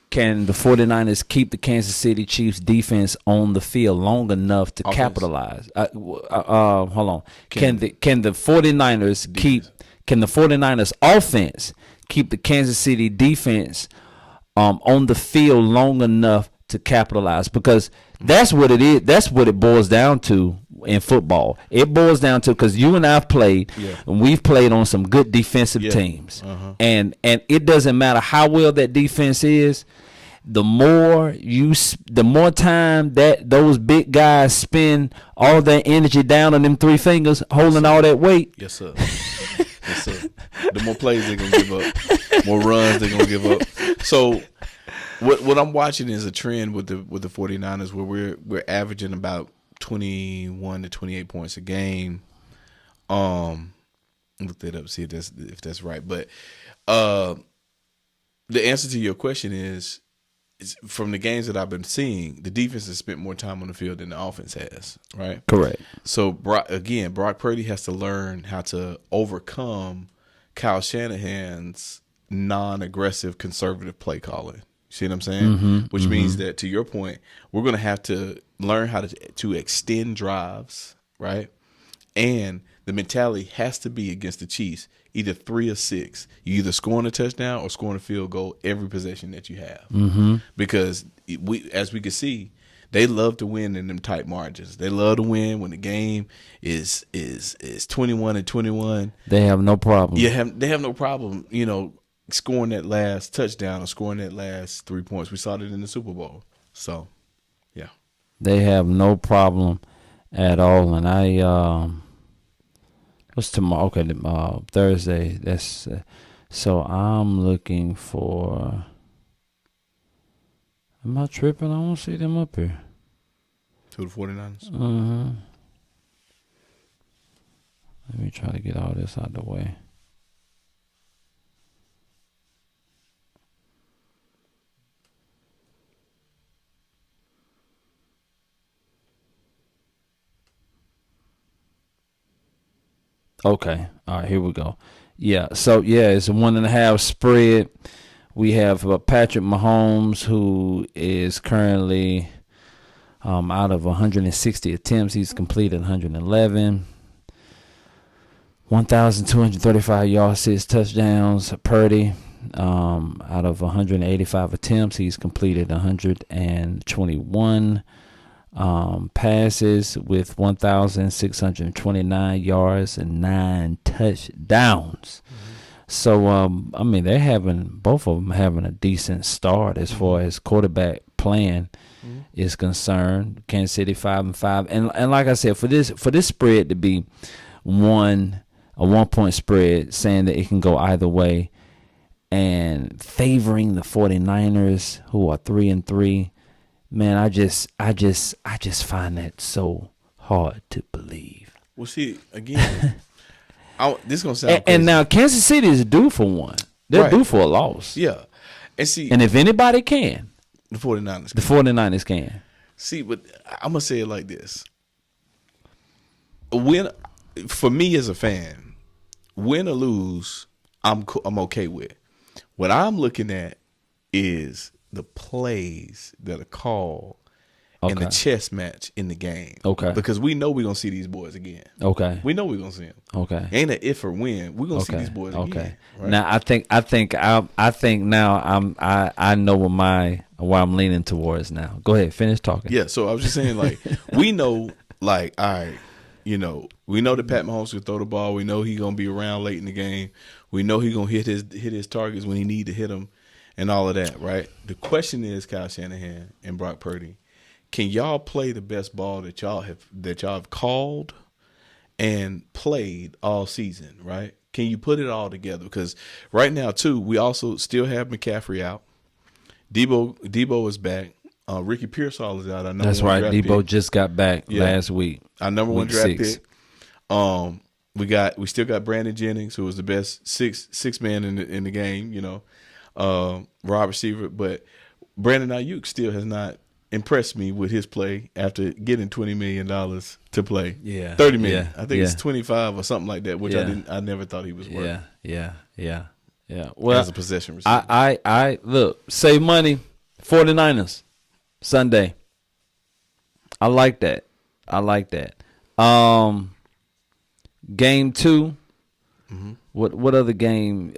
B: can the 49ers keep the Kansas City Chiefs defense on the field long enough to capitalize? Hold on. Can the 49ers keep? Can the 49ers offense keep the Kansas City defense on the field long enough to capitalize? Because that's what it is. That's what it boils down to in football. It boils down to, because you and I have played, and we've played on some good defensive teams. And it doesn't matter how well that defense is. The more time that those big guys spend all their energy down on them 3 fingers, holding all that weight.
A: Yes, sir. Yes, sir. The more plays they're gonna give up, more runs they're gonna give up. So, what I'm watching is a trend with the 49ers where we're averaging about 21 to 28 points a game. Look that up, see if that's right. But the answer to your question is from the games that I've been seeing, the defense has spent more time on the field than the offense has, right?
B: Correct.
A: So, Brock Purdy has to learn how to overcome Kyle Shanahan's non-aggressive, conservative play calling. You see what I'm saying? Which means that, to your point, we're going to have to learn how to extend drives, right? And the mentality has to be against the Chiefs, either 3 or 6. You either scoring a touchdown or scoring a field goal every possession that you have. Because as we can see, they love to win in them tight margins. They love to win when the game is 21-21.
B: They have no problem.
A: They have no problem, scoring that last touchdown or scoring that last 3 points. We saw that in the Super Bowl. So, yeah.
B: They have no problem at all. And what's tomorrow? Okay, Thursday. That's so I'm looking for. Am I tripping? I don't see them up here.
A: To the 49ers?
B: Let me try to get all this out of the way. Okay. All right, here we go. Yeah. So, yeah, it's a 1.5 spread. We have Patrick Mahomes, who is currently out of 160 attempts. He's completed 111. 1,235 yards, 6 touchdowns. Purdy, out of 185 attempts, he's completed 121 passes with 1,629 yards and 9 touchdowns. So, I mean, both of them having a decent start as far as quarterback playing is concerned. Kansas City 5-5, and like I said, for this spread to be a 1-point spread, saying that it can go either way, and favoring the 49ers, who are 3-3, man, I just find that so hard to believe.
A: Well, see, again, this is gonna sound crazy.
B: And now Kansas City is due for one. They're due for a loss.
A: Yeah, and see,
B: and if anybody can,
A: the 49ers.
B: The 49ers can.
A: See, but I'm gonna say it like this: for me as a fan, win or lose, I'm okay with. What I'm looking at is the plays that are called in the chess match in the game.
B: Okay.
A: Because we know we're going to see these boys again.
B: Okay.
A: We know we're going to see them.
B: Okay.
A: Ain't an if or when. We're going to see these boys again. Right?
B: Now I think now I know where I'm leaning towards now. Go ahead, finish talking.
A: Yeah, so I was just saying, like, we know, like, all right, we know that Pat Mahomes can throw the ball. We know he's gonna be around late in the game. We know he's gonna hit his targets when he need to hit them, and all of that, right? The question is, Kyle Shanahan and Brock Purdy, can y'all play the best ball that y'all have called and played all season, right? Can you put it all together? Because right now, too, we also still have McCaffrey out. Debo is back. Ricky Pearsall is out.
B: That's right. Debo just got back last week.
A: Our number one draft pick. We still got Brandon Jennings, who was the best six man in the game. Wide receiver, but Brandon Ayuk still has not impressed me with his play after getting $20 million to play.
B: Yeah,
A: $30 million. I think it's 25 or something like that, which I never thought he was worth.
B: Yeah. Well,
A: as a possession receiver.
B: I look, save money, 49ers Sunday. I like that. Game 2.
A: Mm-hmm.
B: What other game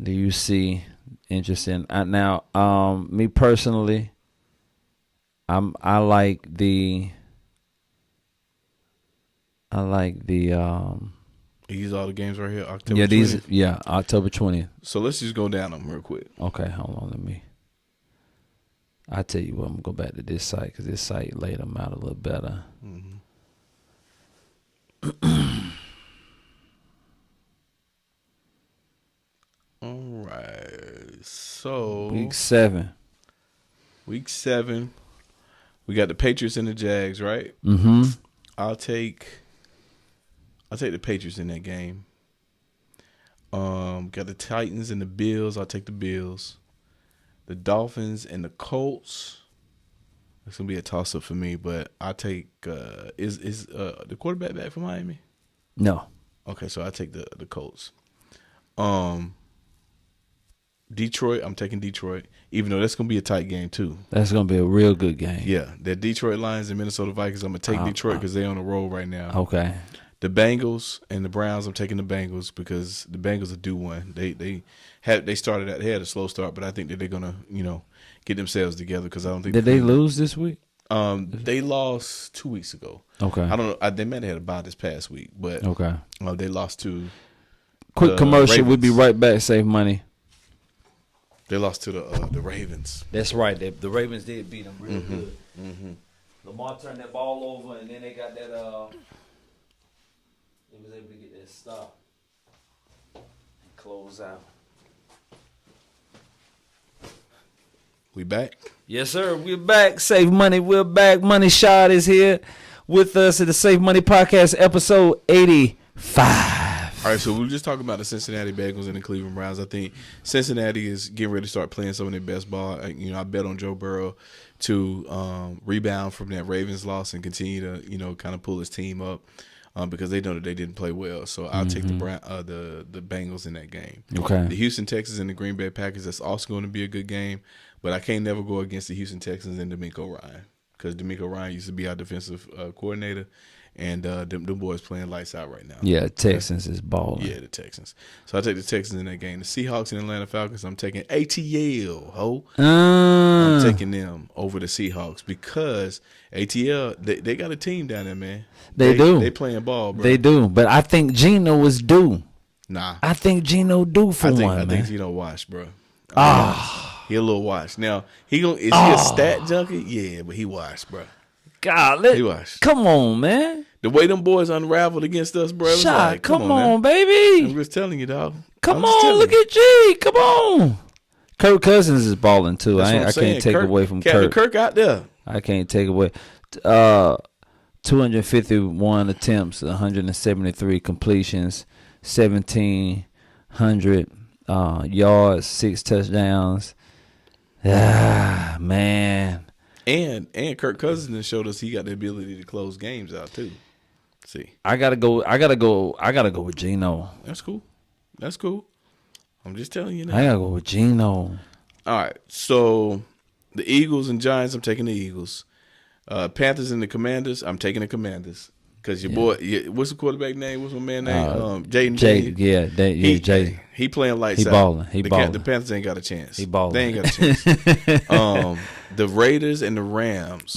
B: do you see interesting? Now, me personally, I like the
A: These all the games right here. October 20th.
B: October 20th.
A: So let's just go down them real quick.
B: Okay, hold on. I tell you what, I'm gonna go back to this site because this site laid them out a little better.
A: Mm-hmm. All right. So
B: Week 7.
A: We got the Patriots and the Jags, right?
B: Mm-hmm.
A: I'll take the Patriots in that game. Got the Titans and the Bills. I'll take the Bills. The Dolphins and the Colts. It's gonna be a toss up for me, but I take is the quarterback back from Miami?
B: No.
A: Okay, so I take the Colts. Detroit, I'm taking Detroit, even though that's gonna be a tight game too.
B: That's gonna be a real good game.
A: Yeah, the Detroit Lions and Minnesota Vikings. I'm gonna take Detroit because they're on the roll right now.
B: Okay.
A: The Bengals and the Browns. I'm taking the Bengals because the Bengals are due one. They started out. They had a slow start, but I think that they're gonna get themselves together because I don't think.
B: Did they lose this week?
A: They lost 2 weeks ago.
B: Okay.
A: I don't know. They might have had a bye this past week, but
B: okay.
A: They lost to.
B: Quick commercial.
A: Ravens.
B: We'll be right back. Save money.
A: They lost to the Ravens.
B: That's right. The Ravens did beat them real good. Lamar turned that ball over, and then they got that. They was able to get that stop and close out.
A: We back?
B: Yes, sir. We're back. Save Money. We're back. Money Shot is here with us at the Save Money Podcast, episode 85.
A: All right, so we were just talking about the Cincinnati Bengals and the Cleveland Browns. I think Cincinnati is getting ready to start playing some of their best ball. I bet on Joe Burrow to rebound from that Ravens loss and continue to, kind of pull his team up because they know that they didn't play well. So I'll take the Bengals in that game.
B: Okay.
A: The Houston Texans and the Green Bay Packers, that's also going to be a good game. But I can't never go against the Houston Texans and D'Amico Ryan because D'Amico Ryan used to be our defensive coordinator, and them boys playing lights out right now.
B: Yeah, Texans is balling.
A: Yeah, the Texans. So I take the Texans in that game. The Seahawks and Atlanta Falcons, I'm taking ATL, ho. I'm taking them over the Seahawks because ATL, they got a team down there, man.
B: They do.
A: They playing ball, bro.
B: They do. But I think Geno is due.
A: Nah.
B: I think Geno due for one,
A: I
B: man.
A: think Geno washed, bro. He a little washed. Now, is he a stat junkie? Yeah, but he washed, bro.
B: God,
A: he washed.
B: Come on, man.
A: The way them boys unraveled against us, bro.
B: Shot,
A: like,
B: come on, baby.
A: I'm just telling you, dog.
B: Come on, look at G. Come on. Kirk Cousins is balling, too. I can't take away from Kirk.
A: Kirk out there.
B: I can't take away. 251 attempts, 173 completions, 1,700 yards, 6 touchdowns. Ah, man.
A: And Kirk Cousins showed us he got the ability to close games out too. See,
B: I gotta go with Geno.
A: That's cool. I'm just telling you now.
B: I gotta go with Geno.
A: All right. So the Eagles and Giants, I'm taking the Eagles. Panthers and the Commanders, I'm taking the Commanders. Because your boy, what's the quarterback name? What's my man name? Jaden.
B: Jaden.
A: He playing lights
B: he
A: out.
B: Balling. He balling.
A: The Panthers ain't got a chance.
B: He balling.
A: They ain't got a chance. The Raiders and the Rams.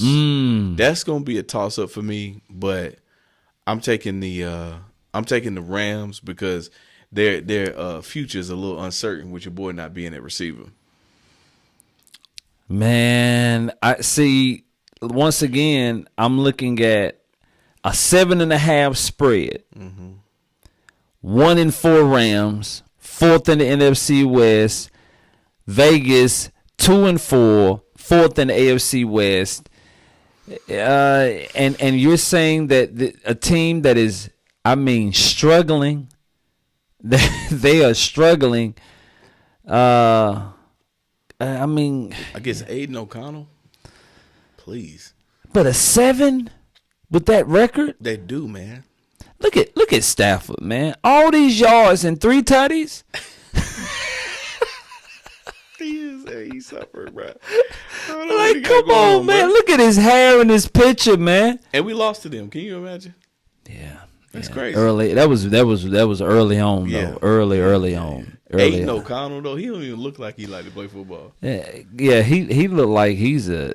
A: That's gonna be a toss up for me, but I'm taking the Rams because their future is a little uncertain with your boy not being at receiver.
B: Man, I see. Once again, I'm looking at a 7.5 spread. 1-4 Rams, 4th in the NFC West. Vegas 2-4, 4th in the AFC West. And you're saying that a team that is, struggling. They are struggling. I
A: guess Aiden O'Connell. Please.
B: But a 7 with that record?
A: They do, man.
B: Look at Stafford, man. All these yards and 3 tutties.
A: He's suffering, bro.
B: Like, come on, man. Look at his hair and his picture, man.
A: And we lost to them. Can you imagine?
B: Yeah.
A: That's crazy.
B: Early. That was early on, though. Early on.
A: Aiden O'Connell, though, he don't even look like he like to play football.
B: Yeah, he looked like he's a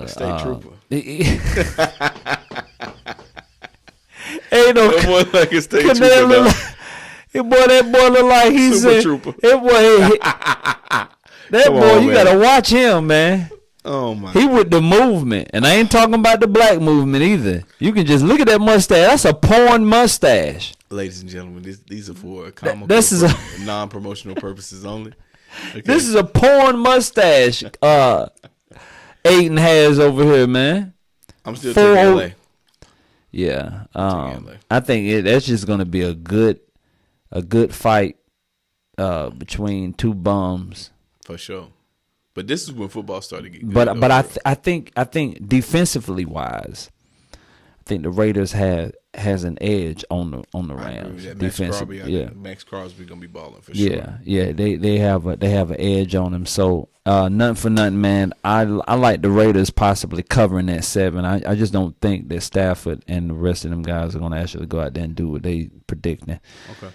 A: state trooper.
B: Ain't no
A: that boy like a state trooper.
B: That boy look like he's
A: super trooper.
B: That boy, you gotta watch him, man.
A: Oh my!
B: He with the movement, and I ain't talking about the black movement either. You can just look at that mustache. That's a porn mustache.
A: Ladies and gentlemen, these are for comical, non-promotional purposes only. Okay.
B: This is a porn mustache. Aiden has over here, man.
A: I'm still taking LA.
B: Yeah, I think that's just gonna be a good fight between two bums
A: for sure. But this is when football started to get good.
B: But I think defensively wise, I think the Raiders has an edge on the Rams. Defensively,
A: Max Crosby gonna be balling for sure.
B: Yeah, they have an edge on him. So nothing for nothing, man. I like the Raiders possibly covering that 7. I just don't think that Stafford and the rest of them guys are gonna actually go out there and do what they predicting.
A: Okay.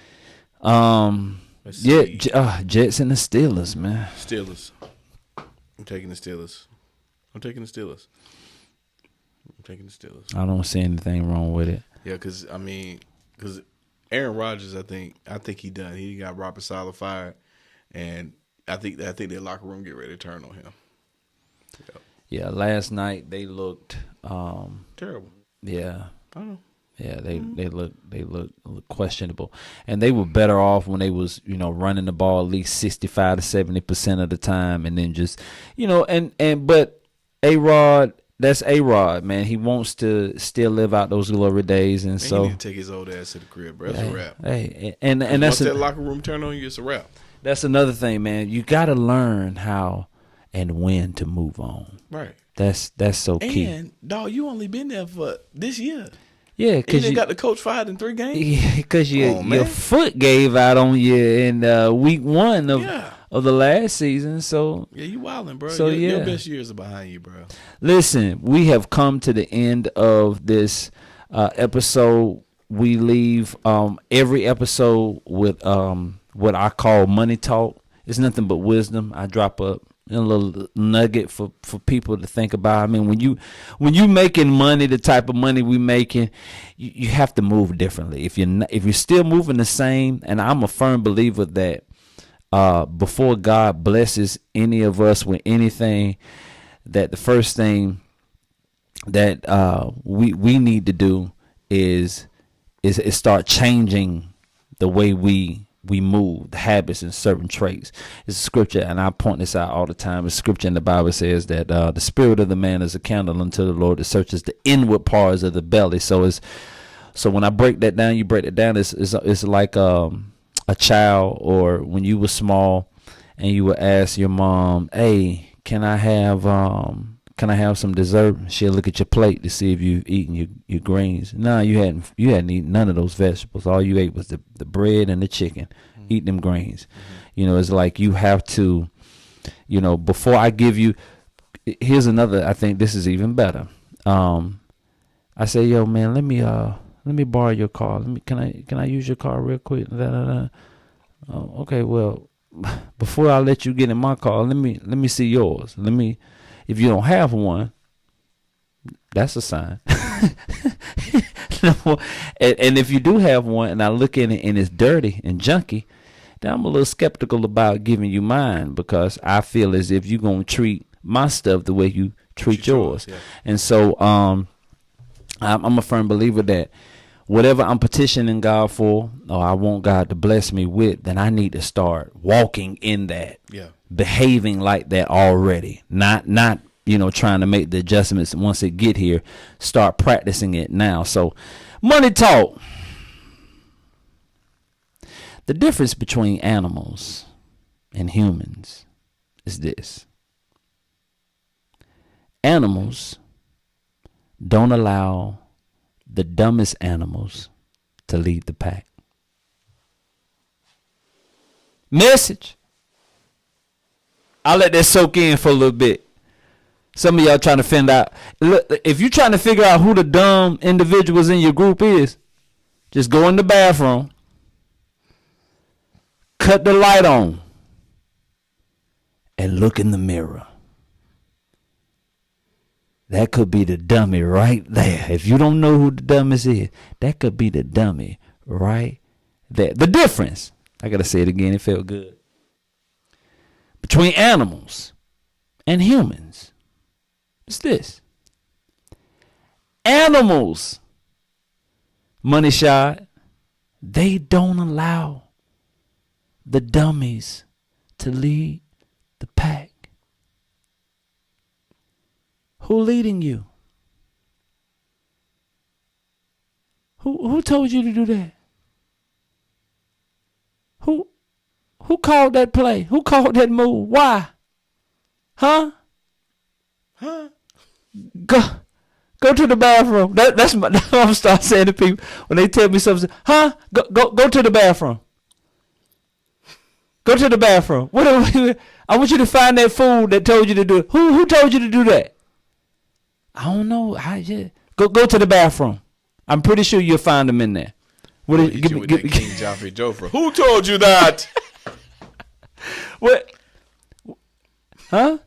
B: Jets and the Steelers, man.
A: Steelers. I'm taking the Steelers.
B: I don't see anything wrong with it.
A: Yeah, because Aaron Rodgers, I think he done. He got Robert Saleh fired, and I think their locker room get ready to turn on him.
B: Yeah, last night they looked
A: Terrible.
B: yeah.
A: I know.
B: Yeah, they look questionable, and they were better off when they was running the ball at least 65 to 70% of the time, and then just but A-Rod, that's A-Rod, man. He wants to still live out those glory days, and so
A: he need to take his old ass to the crib, bro. That's a wrap.
B: Hey, and that's
A: once that locker room turn on you, it's a wrap.
B: That's another thing, man. You got to learn how and when to move on.
A: Right.
B: That's so key.
A: And dog, you only been there for this year.
B: Yeah, because
A: you got the coach fired in 3 games.
B: Yeah, because your foot gave out on you in week 1 of the last season. So
A: yeah, you wilding, bro.
B: So
A: your best years are behind you, bro.
B: Listen, we have come to the end of this episode. We leave every episode with what I call money talk. It's nothing but wisdom. I drop a little nugget for people to think about. I mean, when you making money, the type of money we making, you have to move differently. If you're still moving the same, and I'm a firm believer that before God blesses any of us with anything, that the first thing that we need to do is start changing the way we move, the habits and certain traits. It's a scripture, and I point this out all the time. A scripture in the Bible says that the spirit of the man is a candle unto the Lord that searches the inward parts of the belly. So when I break that down, it's like a child, or when you were small and you would ask your mom, "Hey, can I have some dessert?" She'll look at your plate to see if you've eaten your greens. No, you hadn't eaten none of those vegetables. All you ate was the bread and the chicken. Eat them greens. It's like you have to, before I give you, here's another, I think this is even better. I say, "Yo, man, let me borrow your car. Can I use your car real quick?" Oh, okay, well, before I let you get in my car, let me see yours. If you don't have one, that's a sign. And if you do have one, and I look in it and it's dirty and junky, then I'm a little skeptical about giving you mine, because I feel as if you're gonna treat my stuff the way you treat yours. Yeah. And so I'm a firm believer that whatever I'm petitioning God for, or I want God to bless me with, then I need to start walking in that. Yeah. Behaving like that already, not trying to make the adjustments once it get here. Start practicing it now. So, money talk. The difference between animals and humans is this: animals don't allow the dumbest animals to lead the pack. Message. I'll let that soak in for a little bit. Some of y'all trying to find out. Look, if you're trying to figure out who the dumb individuals in your group is, just go in the bathroom, cut the light on, and look in the mirror. That could be the dummy right there. If you don't know who the dumbest is, that could be the dummy right there. The difference, I got to say it again, it felt good, between animals and humans is this: animals, money shot, they don't allow the dummies to lead the pack. Who leading you? Who told you to do that? Who called that play? Who called that move? Why? Huh? Go to the bathroom. That's what I'm gonna start saying to people when they tell me something. Huh? Go to the bathroom. Go to the bathroom. I want you to find that fool that told you to do it. Who told you to do that? I don't know. Go to the bathroom. I'm pretty sure you'll find them in there.
A: Give me King Joffrey Jofra. Who told you that?
B: What? Huh?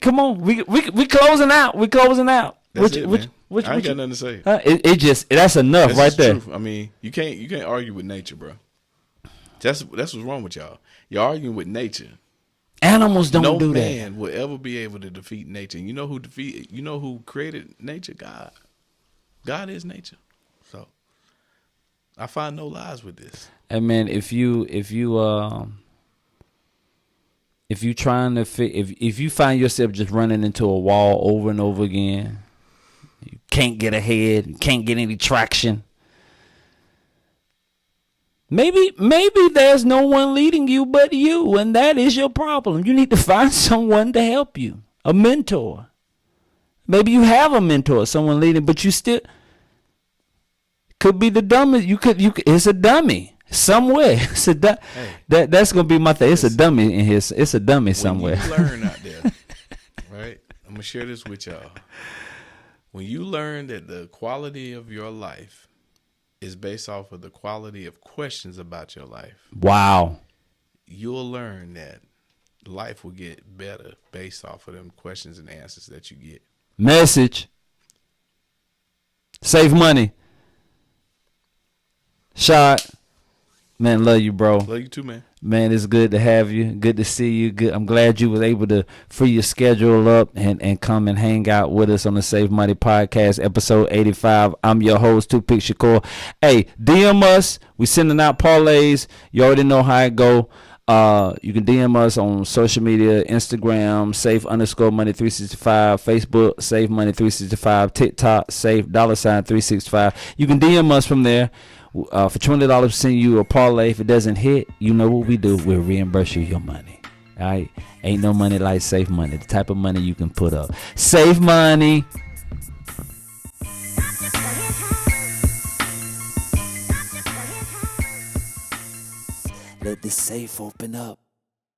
B: Come on. We closing out. We closing out.
A: That's it, man. I ain't got nothing to say.
B: It just, that's enough. That's right there.
A: Truth. I mean, you can't argue with nature, bro. That's what's wrong with y'all. You're arguing with nature.
B: Animals don't
A: no
B: do that.
A: man will ever be able to defeat nature. You know who created nature? God. God is nature. So I find no lies with this.
B: And man, if you trying to if you find yourself just running into a wall over and over again, you can't get ahead, you can't get any traction. Maybe there's no one leading you but you, and that is your problem. You need to find someone to help you, a mentor. Maybe you have a mentor, someone leading, but you still could be the dumbest. You could. It's a dummy somewhere. It's a that's gonna be my thing. It's a dummy in his. It's a dummy somewhere.
A: When you learn out there, right? I'm gonna share this with y'all. When you learn that the quality of your life is based off of the quality of questions about your life,
B: Wow.
A: you'll learn that life will get better based off of them questions and answers that you get.
B: Message. Save money. Shot. Man, love you, bro.
A: Love you too, man.
B: Man, it's good to have you. Good to see you. Good. I'm glad you was able to free your schedule up and come and hang out with us on the Save Money Podcast, episode 85. I'm your host, Tupac Shakur. Hey, DM us. We sending out parlays. You already know how it go. You can DM us on social media, Instagram, Safe_Money365, Facebook, Save Money365, TikTok, Safe $365. You can DM us from there. For $20, send you a parlay. If it doesn't hit, you know what we do. We'll reimburse you your money. All right? Ain't no money like safe money. The type of money you can put up. Save money.
C: Let the safe open up.